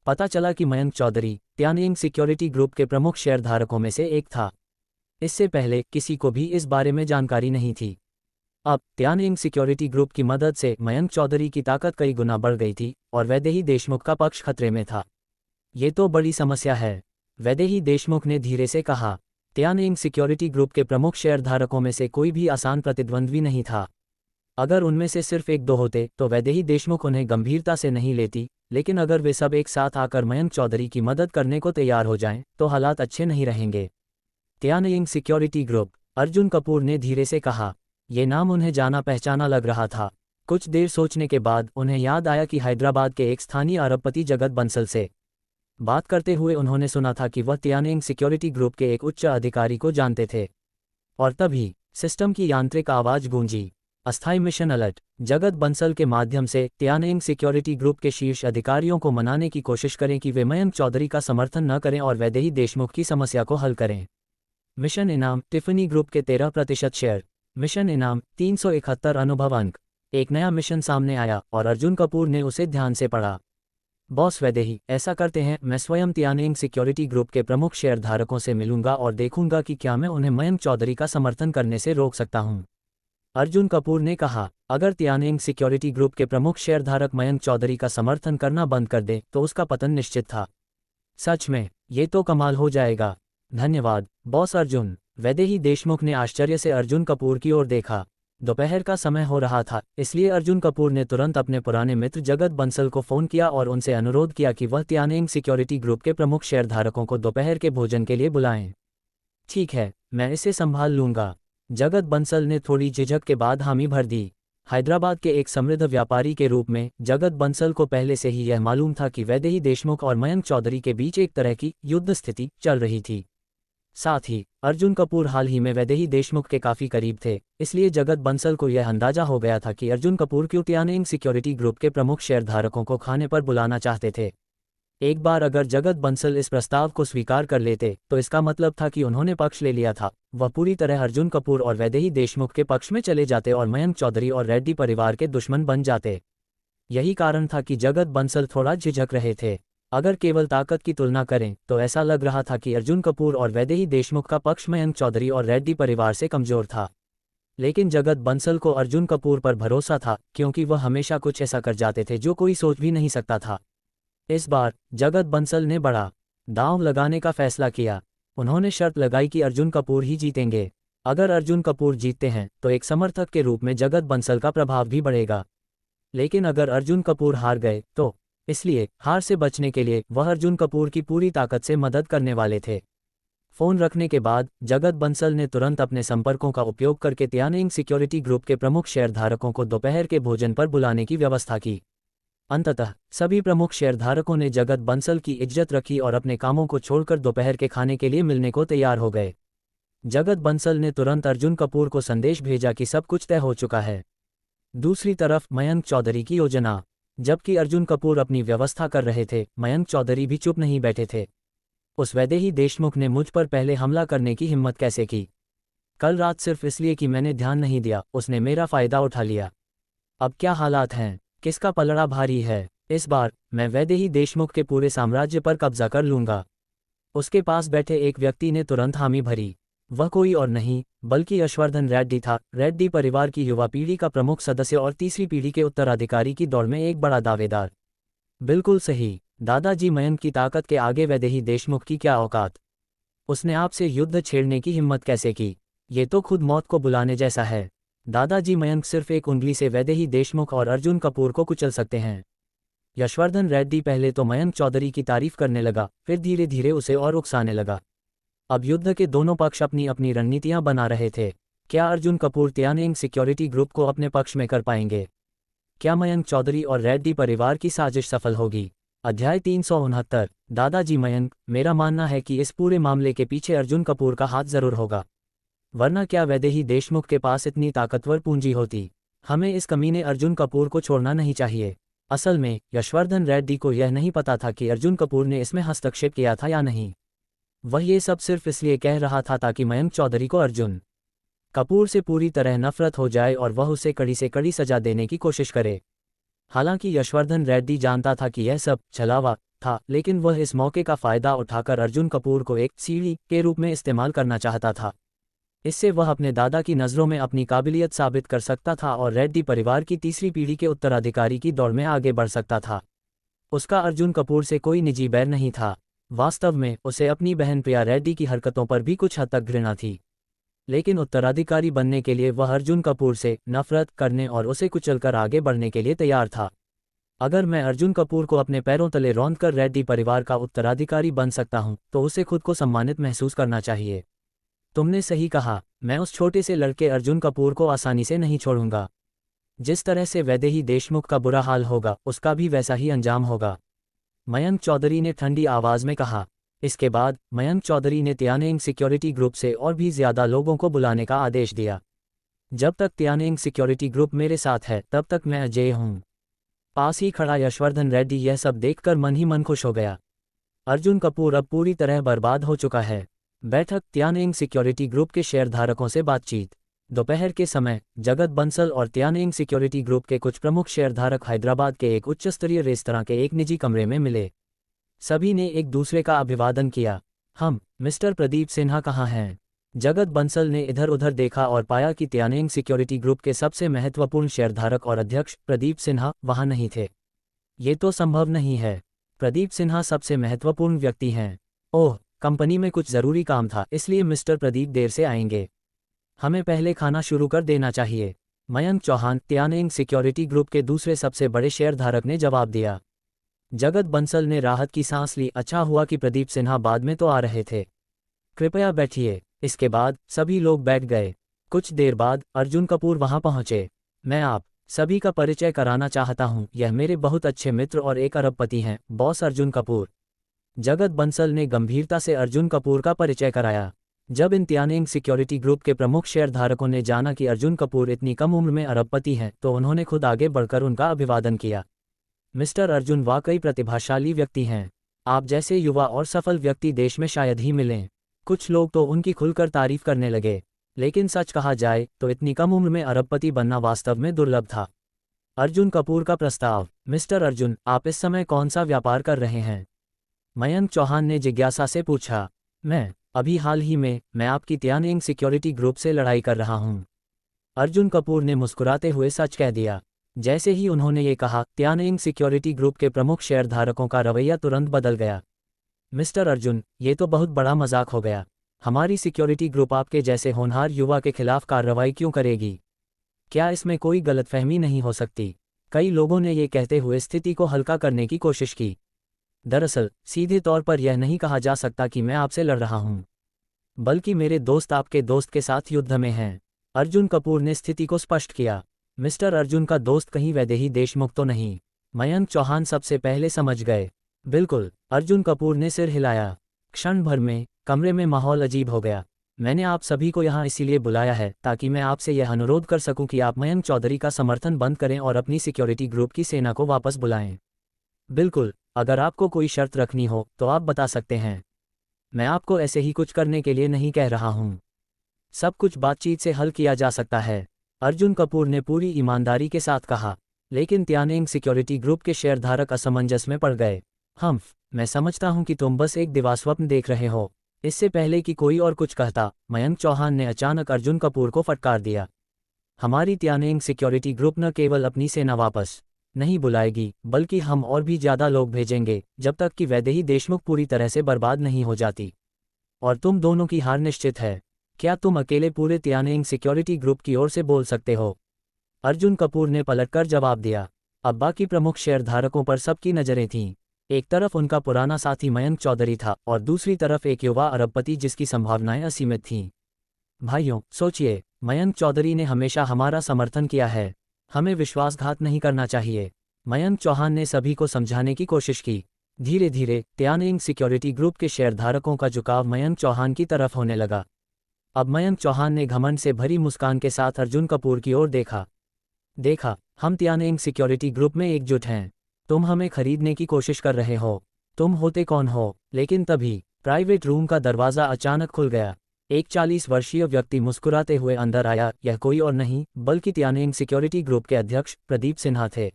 A: पता चला कि मयंक चौधरी त्यानयिंग सिक्योरिटी ग्रुप के प्रमुख शेयरधारकों में से एक था। इससे पहले किसी को भी इस बारे में जानकारी नहीं थी। अब त्यानयिंग सिक्योरिटी ग्रुप की मदद से मयंक चौधरी की ताकत कई गुना बढ़ गई थी और वैदेही देशमुख का पक्ष खतरे में था। ये तो बड़ी समस्या है, वैदेही देशमुख ने धीरे से कहा। त्यानयिंग सिक्योरिटी ग्रुप के प्रमुख शेयरधारकों में से कोई भी आसान प्रतिद्वंद्वी नहीं था। अगर उनमें से सिर्फ 1-2 होते तो वैदेही देशमुख उन्हें गंभीरता से नहीं लेती, लेकिन अगर वे सब एक साथ आकर मयंक चौधरी की मदद करने को तैयार हो जाएं, तो हालात अच्छे नहीं रहेंगे। त्यानयिंग सिक्योरिटी ग्रुप, अर्जुन कपूर ने धीरे से कहा। ये नाम उन्हें जाना पहचाना लग रहा था। कुछ देर सोचने के बाद उन्हें याद आया कि हैदराबाद के एक स्थानीय अरबपति जगत बंसल से बात करते हुए उन्होंने सुना था कि वह त्यानयिंग सिक्योरिटी ग्रुप के एक उच्च अधिकारी को जानते थे। और तभी सिस्टम की यांत्रिक आवाज गूंजी। अस्थायी मिशन अलर्ट। जगत बंसल के माध्यम से त्यानयिंग सिक्योरिटी ग्रुप के शीर्ष अधिकारियों को मनाने की कोशिश करें कि वे मयंक चौधरी का समर्थन न करें और वैदेही देशमुख की समस्या को हल करें। मिशन इनाम टिफनी ग्रुप के 13% शेयर। मिशन इनाम 371 अनुभव अंक। एक नया मिशन सामने आया और अर्जुन कपूर ने उसे ध्यान से पढ़ा। बॉस वैदेही, ऐसा करते हैं, मैं स्वयं त्यानयिंग सिक्योरिटी ग्रुप के प्रमुख शेयरधारकों से मिलूंगा और देखूंगा कि क्या मैं उन्हें मयंक चौधरी का समर्थन करने से रोक सकता हूं। अर्जुन कपूर ने कहा। अगर त्यानयिंग सिक्योरिटी ग्रुप के प्रमुख शेयरधारक मयंक चौधरी का समर्थन करना बंद कर दें तो उसका पतन निश्चित था। सच में, ये तो कमाल हो जाएगा। धन्यवाद बॉस अर्जुन। वैदेही देशमुख ने आश्चर्य से अर्जुन कपूर की ओर देखा। दोपहर का समय हो रहा था, इसलिए अर्जुन कपूर ने तुरंत अपने पुराने मित्र जगत बंसल को फोन किया और उनसे अनुरोध किया कि वह त्यानयिंग सिक्योरिटी ग्रुप के प्रमुख शेयरधारकों को दोपहर के भोजन के लिए बुलाएं। ठीक है, मैं इसे संभाल लूंगा। जगत बंसल ने थोड़ी झिझक के बाद हामी भर दी। हैदराबाद के एक समृद्ध व्यापारी के रूप में जगत बंसल को पहले से ही यह मालूम था कि वैदेही देशमुख और मयंक चौधरी के बीच एक तरह की युद्ध स्थिति चल रही थी। साथ ही अर्जुन कपूर हाल ही में वैदेही देशमुख के काफी करीब थे, इसलिए जगत बंसल को यह अंदाजा हो गया था कि अर्जुन कपूर क्यों त्यानयिंग सिक्योरिटी ग्रुप के प्रमुख शेयरधारकों को खाने पर बुलाना चाहते थे। एक बार अगर जगत बंसल इस प्रस्ताव को स्वीकार कर लेते तो इसका मतलब था कि उन्होंने पक्ष ले लिया था। वह पूरी तरह अर्जुन कपूर और वैदेही देशमुख के पक्ष में चले जाते और मयंक चौधरी और रेड्डी परिवार के दुश्मन बन जाते। यही कारण था कि जगत बंसल थोड़ा झिझक रहे थे। अगर केवल ताकत की तुलना करें तो ऐसा लग रहा था कि अर्जुन कपूर और वैदेही देशमुख का पक्ष मयंक चौधरी और रेड्डी परिवार से कमजोर था। लेकिन जगत बंसल को अर्जुन कपूर पर भरोसा था, क्योंकि वह हमेशा कुछ ऐसा कर जाते थे जो कोई सोच भी नहीं सकता था। इस बार जगत बंसल ने बड़ा दांव लगाने का फैसला किया। उन्होंने शर्त लगाई कि अर्जुन कपूर ही जीतेंगे। अगर अर्जुन कपूर जीतते हैं तो एक समर्थक के रूप में जगत बंसल का प्रभाव भी बढ़ेगा। लेकिन अगर अर्जुन कपूर हार गए तो इसलिए हार से बचने के लिए वह अर्जुन कपूर की पूरी ताकत से मदद करने वाले थे। फोन रखने के बाद जगत बंसल ने तुरंत अपने संपर्कों का उपयोग करके त्यानयिंग सिक्योरिटी ग्रुप के प्रमुख शेयरधारकों को दोपहर के भोजन पर बुलाने की व्यवस्था की। अंततः सभी प्रमुख शेयरधारकों ने जगत बंसल की इज्जत रखी और अपने कामों को छोड़कर दोपहर के खाने के लिए मिलने को तैयार हो गए। जगत बंसल ने तुरंत अर्जुन कपूर को संदेश भेजा कि सब कुछ तय हो चुका है। दूसरी तरफ मयंक चौधरी की योजना। जबकि अर्जुन कपूर अपनी व्यवस्था कर रहे थे, मयंक चौधरी भी चुप नहीं बैठे थे। उस वैदेही देशमुख ने मुझ पर पहले हमला करने की हिम्मत कैसे की? कल रात सिर्फ इसलिए कि मैंने ध्यान नहीं दिया, उसने मेरा फायदा उठा लिया। अब क्या हालात हैं? किसका पलड़ा भारी है? इस बार मैं वैदेही देशमुख के पूरे साम्राज्य पर कब्जा कर लूंगा। उसके पास बैठे एक व्यक्ति ने तुरंत हामी भरी। वह कोई और नहीं बल्कि यशवर्धन रेड्डी था। रेड्डी परिवार की युवा पीढ़ी का प्रमुख सदस्य और तीसरी पीढ़ी के उत्तराधिकारी की दौड़ में एक बड़ा दावेदार। बिल्कुल सही, दादाजी मयंक की ताकत के आगे वैदेही देशमुख की क्या औकात? उसने आपसे युद्ध छेड़ने की हिम्मत कैसे की? ये तो खुद मौत को बुलाने जैसा है। दादाजी मयंक सिर्फ एक उंगली से वैदेही देशमुख और अर्जुन कपूर को कुचल सकते हैं। यशवर्धन रेड्डी पहले तो मयंक चौधरी की तारीफ करने लगा, फिर धीरे धीरे उसे और उकसाने लगा। अब युद्ध के दोनों पक्ष अपनी अपनी रणनीतियां बना रहे थे। क्या अर्जुन कपूर तियानेंग सिक्योरिटी ग्रुप को अपने पक्ष में कर पाएंगे? क्या मयंक चौधरी और रेड्डी परिवार की साजिश सफल होगी? अध्याय 369। दादाजी मयंक, मेरा मानना है कि इस पूरे मामले के पीछे अर्जुन कपूर का हाथ जरूर होगा, वरना क्या वैदेही देशमुख के पास इतनी ताकतवर पूंजी होती? हमें इस कमीने अर्जुन कपूर को छोड़ना नहीं चाहिए। असल में यशवर्धन रेड्डी को यह नहीं पता था कि अर्जुन कपूर ने इसमें हस्तक्षेप किया था या नहीं। वह ये सब सिर्फ इसलिए कह रहा था ताकि मयंक चौधरी को अर्जुन कपूर से पूरी तरह नफरत हो जाए और वह उसे कड़ी से कड़ी सजा देने की कोशिश करे। हालांकि यशवर्धन रेड्डी जानता था कि यह सब छलावा था, लेकिन वह इस मौके का फायदा उठाकर अर्जुन कपूर को एक सीढ़ी के रूप में इस्तेमाल करना चाहता था। इससे वह अपने दादा की नज़रों में अपनी काबिलियत साबित कर सकता था और रेड्डी परिवार की तीसरी पीढ़ी के उत्तराधिकारी की दौड़ में आगे बढ़ सकता था। उसका अर्जुन कपूर से कोई निजी बैर नहीं था। वास्तव में उसे अपनी बहन प्रिया रेड्डी की हरकतों पर भी कुछ हद तक घृणा थी। लेकिन उत्तराधिकारी बनने के लिए वह अर्जुन कपूर से नफरत करने और उसे कुचलकर आगे बढ़ने के लिए तैयार था। अगर मैं अर्जुन कपूर को अपने पैरों तले रौंदकर रेड्डी परिवार का उत्तराधिकारी बन सकता हूं, तो उसे खुद को सम्मानित महसूस करना चाहिए। तुमने सही कहा, मैं उस छोटे से लड़के अर्जुन कपूर को आसानी से नहीं छोड़ूंगा। जिस तरह से वैदेही देशमुख का बुरा हाल होगा, उसका भी वैसा ही अंजाम होगा, मयंक चौधरी ने ठंडी आवाज में कहा। इसके बाद मयंक चौधरी ने तियानेंग सिक्योरिटी ग्रुप से और भी ज्यादा लोगों को बुलाने का आदेश दिया। जब तक तियानेंग सिक्योरिटी ग्रुप मेरे साथ है, तब तक मैं अजेय हूं। पास ही खड़ा यशवर्धन रेड्डी यह सब देखकर मन ही मन खुश हो गया। अर्जुन कपूर अब पूरी तरह बर्बाद हो चुका है। बैठक, तियानेंग सिक्योरिटी ग्रुप के शेयरधारकों से बातचीत। दोपहर के समय जगत बंसल और तियानेंग सिक्योरिटी ग्रुप के कुछ प्रमुख शेयरधारक हैदराबाद के एक उच्चस्तरीय रेस्तरां के एक निजी कमरे में मिले। सभी ने एक दूसरे का अभिवादन किया। हम मिस्टर प्रदीप सिन्हा कहाँ हैं? जगत बंसल ने इधर उधर देखा और पाया कि तियानेंग सिक्योरिटी ग्रुप के सबसे महत्वपूर्ण शेयरधारक और अध्यक्ष प्रदीप सिन्हा वहां नहीं थे। ये तो संभव नहीं है। प्रदीप सिन्हा सबसे महत्वपूर्ण व्यक्ति हैं। ओह, कंपनी में कुछ जरूरी काम था, इसलिए मिस्टर प्रदीप देर से आएंगे। हमें पहले खाना शुरू कर देना चाहिए। मयंक चौहान, तियानेंग सिक्योरिटी ग्रुप के दूसरे सबसे बड़े शेयरधारक ने जवाब दिया। जगत बंसल ने राहत की सांस ली। अच्छा हुआ कि प्रदीप सिन्हा बाद में तो आ रहे थे। कृपया बैठिए। इसके बाद सभी लोग बैठ गए। कुछ देर बाद अर्जुन कपूर वहां पहुंचे। मैं आप सभी का परिचय कराना चाहता हूं, यह मेरे बहुत अच्छे मित्र और एक अरबपति हैं, बॉस अर्जुन कपूर। जगत बंसल ने गंभीरता से अर्जुन कपूर का परिचय कराया। जब इन तियानेंग सिक्योरिटी ग्रुप के प्रमुख शेयरधारकों ने जाना कि अर्जुन कपूर इतनी कम उम्र में अरबपति हैं, तो उन्होंने खुद आगे बढ़कर उनका अभिवादन किया। मिस्टर अर्जुन वाकई प्रतिभाशाली व्यक्ति हैं। आप जैसे युवा और सफल व्यक्ति देश में शायद ही मिलें। कुछ लोग तो उनकी खुलकर तारीफ करने लगे, लेकिन सच कहा जाए तो इतनी कम उम्र में अरबपति बनना वास्तव में दुर्लभ था। अर्जुन कपूर का प्रस्ताव। मिस्टर अर्जुन, आप इस समय कौन सा व्यापार कर रहे हैं? मयंक चौहान ने जिज्ञासा से पूछा। अभी हाल ही में मैं आपकी तियानेंग सिक्योरिटी ग्रुप से लड़ाई कर रहा हूं। अर्जुन कपूर ने मुस्कुराते हुए सच कह दिया। जैसे ही उन्होंने ये कहा, तियानेंग सिक्योरिटी ग्रुप के प्रमुख शेयरधारकों का रवैया तुरंत बदल गया। मिस्टर अर्जुन, ये तो बहुत बड़ा मजाक हो गया। हमारी सिक्योरिटी ग्रुप आपके जैसे होनहार युवा के खिलाफ कार्रवाई क्यों करेगी? क्या इसमें कोई गलतफहमी नहीं हो सकती? कई लोगों ने ये कहते हुए स्थिति को हल्का करने की कोशिश की। दरअसल सीधे तौर पर यह नहीं कहा जा सकता कि मैं आपसे लड़ रहा हूं, बल्कि मेरे दोस्त आपके दोस्त के साथ युद्ध में हैं। अर्जुन कपूर ने स्थिति को स्पष्ट किया। मिस्टर अर्जुन का दोस्त कहीं वैदेही देशमुख तो नहीं? मयंक चौहान सबसे पहले समझ गए। बिल्कुल, अर्जुन कपूर ने सिर हिलाया। क्षण भर में कमरे में माहौल अजीब हो गया। मैंने आप सभी को यहाँ इसीलिए बुलाया है ताकि मैं आपसे यह अनुरोध कर सकूं कि आप मयंक चौधरी का समर्थन बंद करें और अपनी सिक्योरिटी ग्रुप की सेना को वापस बुलाएं। बिल्कुल, अगर आपको कोई शर्त रखनी हो तो आप बता सकते हैं। मैं आपको ऐसे ही कुछ करने के लिए नहीं कह रहा हूँ। सब कुछ बातचीत से हल किया जा सकता है, अर्जुन कपूर ने पूरी ईमानदारी के साथ कहा। लेकिन त्यानेंग सिक्योरिटी ग्रुप के शेयरधारक असमंजस में पड़ गए। मैं समझता हूं कि तुम बस एक दिवास्वप्न देख रहे हो। इससे पहले कि कोई और कुछ कहता, मयंक चौहान ने अचानक अर्जुन कपूर को फटकार दिया। हमारी त्यानेंग सिक्योरिटी ग्रुप न केवल अपनी सेना वापस नहीं बुलाएगी, बल्कि हम और भी ज़्यादा लोग भेजेंगे जब तक कि वैदेही देशमुख पूरी तरह से बर्बाद नहीं हो जाती। और तुम दोनों की हार निश्चित है। क्या तुम अकेले पूरे त्यानेंग सिक्योरिटी ग्रुप की ओर से बोल सकते हो? अर्जुन कपूर ने पलटकर जवाब दिया। अब बाकी प्रमुख शेयरधारकों पर सबकी नज़रें थीं। एक तरफ उनका पुराना साथी मयंक चौधरी था और दूसरी तरफ एक युवा अरबपति जिसकी संभावनाएं असीमित थीं। भाइयों, सोचिए, मयंक चौधरी ने हमेशा हमारा समर्थन किया है। हमें विश्वासघात नहीं करना चाहिए। मयंक चौहान ने सभी को समझाने की कोशिश की। धीरे धीरे त्यानेंग सिक्योरिटी ग्रुप के शेयरधारकों का झुकाव मयंक चौहान की तरफ होने लगा। अब मयंक चौहान ने घमंड से भरी मुस्कान के साथ अर्जुन कपूर की ओर देखा, हम त्यानेंग सिक्योरिटी ग्रुप में एकजुट हैं। तुम हमें खरीदने की कोशिश कर रहे हो। तुम होते कौन हो? लेकिन तभी प्राइवेट रूम का दरवाज़ा अचानक खुल गया। एक 40 वर्षीय व्यक्ति मुस्कुराते हुए अंदर आया। यह कोई और नहीं बल्कि त्यानेंग सिक्योरिटी ग्रुप के अध्यक्ष प्रदीप सिन्हा थे।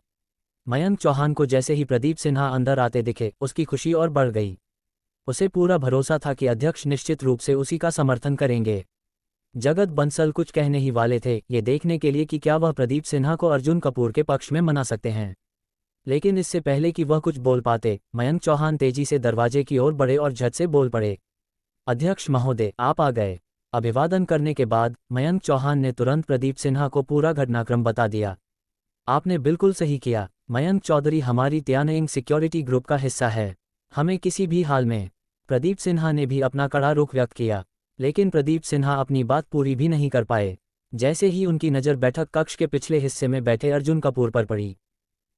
A: मयंक चौहान को जैसे ही प्रदीप सिन्हा अंदर आते दिखे, उसकी खुशी और बढ़ गई। उसे पूरा भरोसा था कि अध्यक्ष निश्चित रूप से उसी का समर्थन करेंगे। जगत बंसल कुछ कहने ही वाले थे, ये देखने के लिए कि क्या वह प्रदीप सिन्हा को अर्जुन कपूर के पक्ष में मना सकते हैं। लेकिन इससे पहले कि वह कुछ बोल पाते, मयंक चौहान तेजी से दरवाजे की ओर बढ़े और झट से बोल पड़े। अध्यक्ष महोदय, आप आ गए। अभिवादन करने के बाद मयंक चौहान ने तुरंत प्रदीप सिन्हा को पूरा घटनाक्रम बता दिया। आपने बिल्कुल सही किया। मयंक चौधरी हमारी त्यानेंग सिक्योरिटी ग्रुप का हिस्सा है। हमें किसी भी हाल में। प्रदीप सिन्हा ने भी अपना कड़ा रुख व्यक्त किया। लेकिन प्रदीप सिन्हा अपनी बात पूरी भी नहीं कर पाए। जैसे ही उनकी नज़र बैठक कक्ष के पिछले हिस्से में बैठे अर्जुन कपूर पर पड़ी,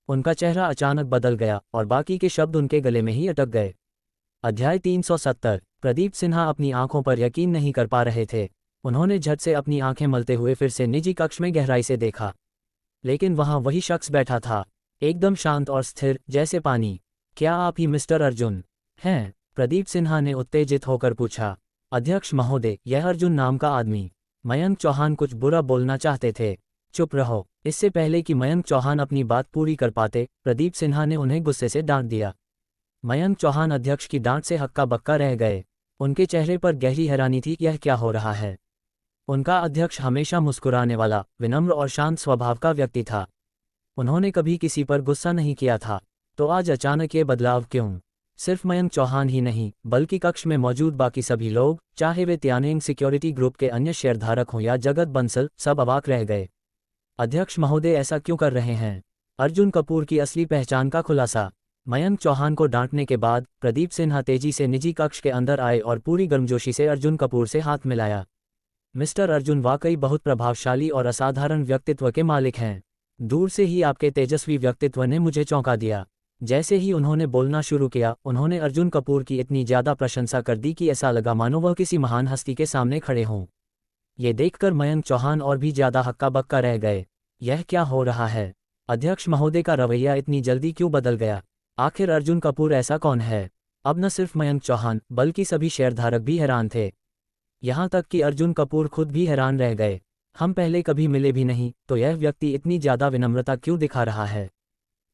A: उनका चेहरा अचानक बदल गया और बाकी के शब्द उनके गले में ही अटक गए। अध्याय 370। प्रदीप सिन्हा अपनी आंखों पर यकीन नहीं कर पा रहे थे। उन्होंने झट से अपनी आंखें मलते हुए फिर से निजी कक्ष में गहराई से देखा। लेकिन वहां वही शख्स बैठा था, एकदम शांत और स्थिर जैसे पानी। क्या आप ही मिस्टर अर्जुन हैं? प्रदीप सिन्हा ने उत्तेजित होकर पूछा। अध्यक्ष महोदय, यह अर्जुन नाम का आदमी। मयंक चौहान कुछ बुरा बोलना चाहते थे। चुप रहो। इससे पहले कि मयंक चौहान अपनी बात पूरी कर पाते, प्रदीप सिन्हा ने उन्हें गुस्से से डांट दिया। मयंक चौहान अध्यक्ष की डांट से हक्का बक्का रह गए। उनके चेहरे पर गहरी हैरानी थी, यह क्या हो रहा है। उनका अध्यक्ष हमेशा मुस्कुराने वाला, विनम्र और शांत स्वभाव का व्यक्ति था। उन्होंने कभी किसी पर गुस्सा नहीं किया था। तो आज अचानक ये बदलाव क्यों? सिर्फ मयंक चौहान ही नहीं, बल्कि कक्ष में मौजूद बाकी सभी लोग, चाहे वे त्यानेंग सिक्योरिटी ग्रुप के अन्य शेयरधारक हों या जगत बंसल, सब अवाक रह गए। अध्यक्ष महोदय, ऐसा क्यों कर रहे हैं? अर्जुन कपूर की असली पहचान का खुलासा। मयंक चौहान को डांटने के बाद प्रदीप सिन्हा तेजी से निजी कक्ष के अंदर आए और पूरी गर्मजोशी से अर्जुन कपूर से हाथ मिलाया। मिस्टर अर्जुन वाकई बहुत प्रभावशाली और असाधारण व्यक्तित्व के मालिक हैं। दूर से ही आपके तेजस्वी व्यक्तित्व ने मुझे चौंका दिया। जैसे ही उन्होंने बोलना शुरू किया, उन्होंने अर्जुन कपूर की इतनी ज़्यादा प्रशंसा कर दी कि ऐसा लगा मानो वह किसी महान हस्ती के सामने खड़े हों। ये देखकर मयंक चौहान और भी ज़्यादा हक्का बक्का रह गए। यह क्या हो रहा है? अध्यक्ष महोदय का रवैया इतनी जल्दी क्यों बदल गया? आखिर अर्जुन कपूर ऐसा कौन है? अब न सिर्फ मयंक चौहान बल्कि सभी शेयरधारक भी हैरान थे। यहाँ तक कि अर्जुन कपूर खुद भी हैरान रह गए। हम पहले कभी मिले भी नहीं, तो यह व्यक्ति इतनी ज़्यादा विनम्रता क्यों दिखा रहा है?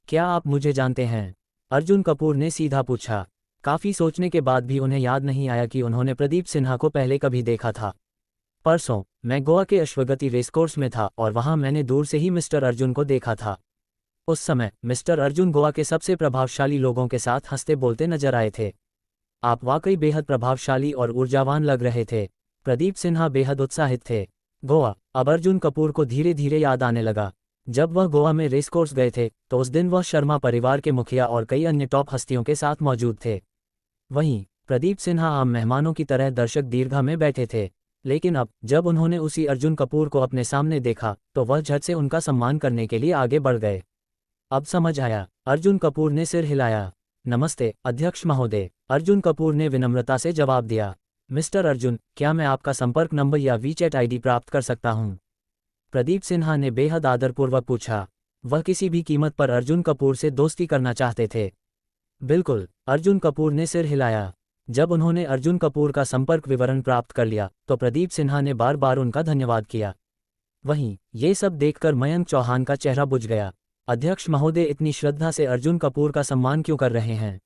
A: क्या आप मुझे जानते हैं? अर्जुन कपूर ने सीधा पूछा। काफ़ी सोचने के बाद भी उन्हें याद नहीं आया कि उन्होंने प्रदीप सिन्हा को पहले कभी देखा था। परसों मैं गोवा के अश्वगति रेसकोर्स में था और वहां मैंने दूर से ही मिस्टर अर्जुन को देखा था। उस समय मिस्टर अर्जुन गोवा के सबसे प्रभावशाली लोगों के साथ हंसते बोलते नजर आए थे। आप वाकई बेहद प्रभावशाली और ऊर्जावान लग रहे थे। प्रदीप सिन्हा बेहद उत्साहित थे। गोवा। अब अर्जुन कपूर को धीरे धीरे याद आने लगा। जब वह गोवा में रेसकोर्स गए थे तो उस दिन वह शर्मा परिवार के मुखिया और कई अन्य टॉप हस्तियों के साथ मौजूद थे। वहीं प्रदीप सिन्हा आम मेहमानों की तरह दर्शक दीर्घा में बैठे थे। लेकिन अब जब उन्होंने उसी अर्जुन कपूर को अपने सामने देखा तो वह झट से उनका सम्मान करने के लिए आगे बढ़ गए। अब समझ आया। अर्जुन कपूर ने सिर हिलाया। नमस्ते अध्यक्ष महोदय। अर्जुन कपूर ने विनम्रता से जवाब दिया। मिस्टर अर्जुन, क्या मैं आपका संपर्क नंबर या वीचैट आईडी प्राप्त कर सकता हूं? प्रदीप सिन्हा ने बेहद आदरपूर्वक पूछा। वह किसी भी कीमत पर अर्जुन कपूर से दोस्ती करना चाहते थे। बिल्कुल, अर्जुन कपूर ने सिर हिलाया। जब उन्होंने अर्जुन कपूर का संपर्क विवरण प्राप्त कर लिया तो प्रदीप सिन्हा ने बार बार उनका धन्यवाद किया। वहीं ये सब देखकर मयंक चौहान का चेहरा बुझ गया। अध्यक्ष महोदय इतनी श्रद्धा से अर्जुन कपूर का सम्मान क्यों कर रहे हैं?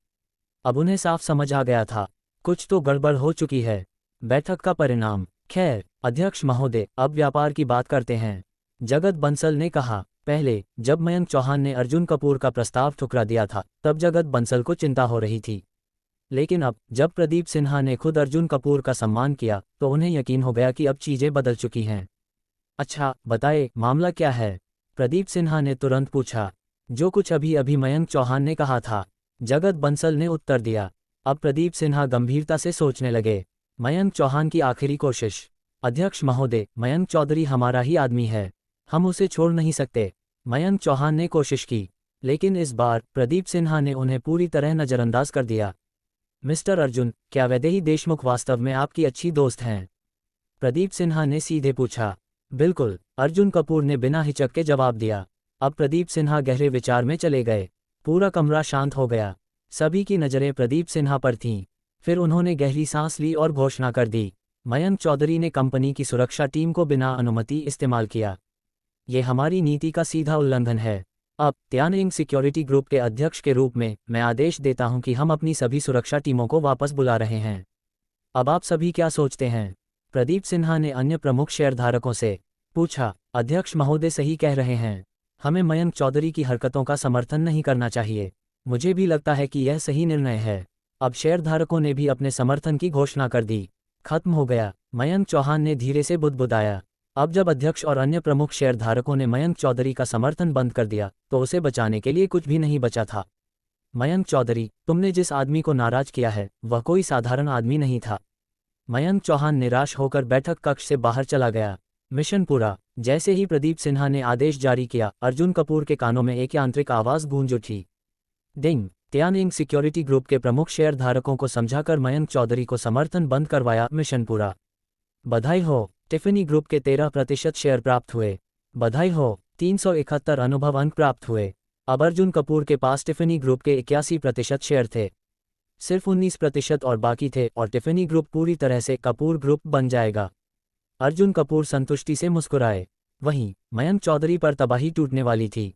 A: अब उन्हें साफ समझ आ गया था, कुछ तो गड़बड़ हो चुकी है। बैठक का परिणाम। खैर अध्यक्ष महोदय, अब व्यापार की बात करते हैं, जगत बंसल ने कहा। पहले जब मयंक चौहान ने अर्जुन कपूर का प्रस्ताव ठुकरा दिया था तब जगत बंसल को चिंता हो रही थी, लेकिन अब जब प्रदीप सिन्हा ने खुद अर्जुन कपूर का सम्मान किया तो उन्हें यकीन हो गया कि अब चीजें बदल चुकी हैं। अच्छा बताए, मामला क्या है? प्रदीप सिन्हा ने तुरंत पूछा। जो कुछ अभी अभी मयंक चौहान ने कहा था, जगत बंसल ने उत्तर दिया। अब प्रदीप सिन्हा गंभीरता से सोचने लगे। मयंक चौहान की आखिरी कोशिश। अध्यक्ष महोदय, मयंक चौधरी हमारा ही आदमी है, हम उसे छोड़ नहीं सकते। मयंक चौहान ने कोशिश की, लेकिन इस बार प्रदीप सिन्हा ने उन्हें पूरी तरह नजरअंदाज कर दिया। मिस्टर अर्जुन, क्या वैदेही देशमुख वास्तव में आपकी अच्छी दोस्त हैं? प्रदीप सिन्हा ने सीधे पूछा। बिल्कुल, अर्जुन कपूर ने बिना हिचक के जवाब दिया। अब प्रदीप सिन्हा गहरे विचार में चले गए। पूरा कमरा शांत हो गया। सभी की नज़रें प्रदीप सिन्हा पर थीं। फिर उन्होंने गहरी सांस ली और घोषणा कर दी। मयंक चौधरी ने कंपनी की सुरक्षा टीम को बिना अनुमति इस्तेमाल किया। ये हमारी नीति का सीधा उल्लंघन है। अब त्यानइंग सिक्योरिटी ग्रुप के अध्यक्ष के रूप में मैं आदेश देता हूं कि हम अपनी सभी सुरक्षा टीमों को वापस बुला रहे हैं। अब आप सभी क्या सोचते हैं? प्रदीप सिन्हा ने अन्य प्रमुख शेयरधारकों से पूछा। अध्यक्ष महोदय सही कह रहे हैं, हमें मयंक चौधरी की हरकतों का समर्थन नहीं करना चाहिए। मुझे भी लगता है कि यह सही निर्णय है। अब शेयरधारकों ने भी अपने समर्थन की घोषणा कर दी। खत्म हो गया, मयंक चौहान ने धीरे से बुदबुदाया। अब जब अध्यक्ष और अन्य प्रमुख शेयरधारकों ने मयंक चौधरी का समर्थन बंद कर दिया तो उसे बचाने के लिए कुछ भी नहीं बचा था। मयंक चौधरी, तुमने जिस आदमी को नाराज किया है वह कोई साधारण आदमी नहीं था। मयंक चौहान निराश होकर बैठक कक्ष से बाहर चला गया। मिशन पूरा। जैसे ही प्रदीप सिन्हा ने आदेश जारी किया, अर्जुन कपूर के कानों में एक यांत्रिक आवाज गूंज उठी। डिंग। त्यानइंग सिक्योरिटी ग्रुप के प्रमुख शेयरधारकों को समझाकर मयंक चौधरी को समर्थन बंद करवाया। मिशन पूरा। बधाई हो, टिफिनी ग्रुप के 13% शेयर प्राप्त हुए। बधाई हो, 371 अनुभव अंक प्राप्त हुए। अब अर्जुन कपूर के पास टिफिनी ग्रुप के 81% शेयर थे। सिर्फ 19% और बाकी थे और टिफिनी ग्रुप पूरी तरह से कपूर ग्रुप बन जाएगा। अर्जुन कपूर संतुष्टि से मुस्कुराए। वहीं मयंक चौधरी पर तबाही टूटने वाली थी।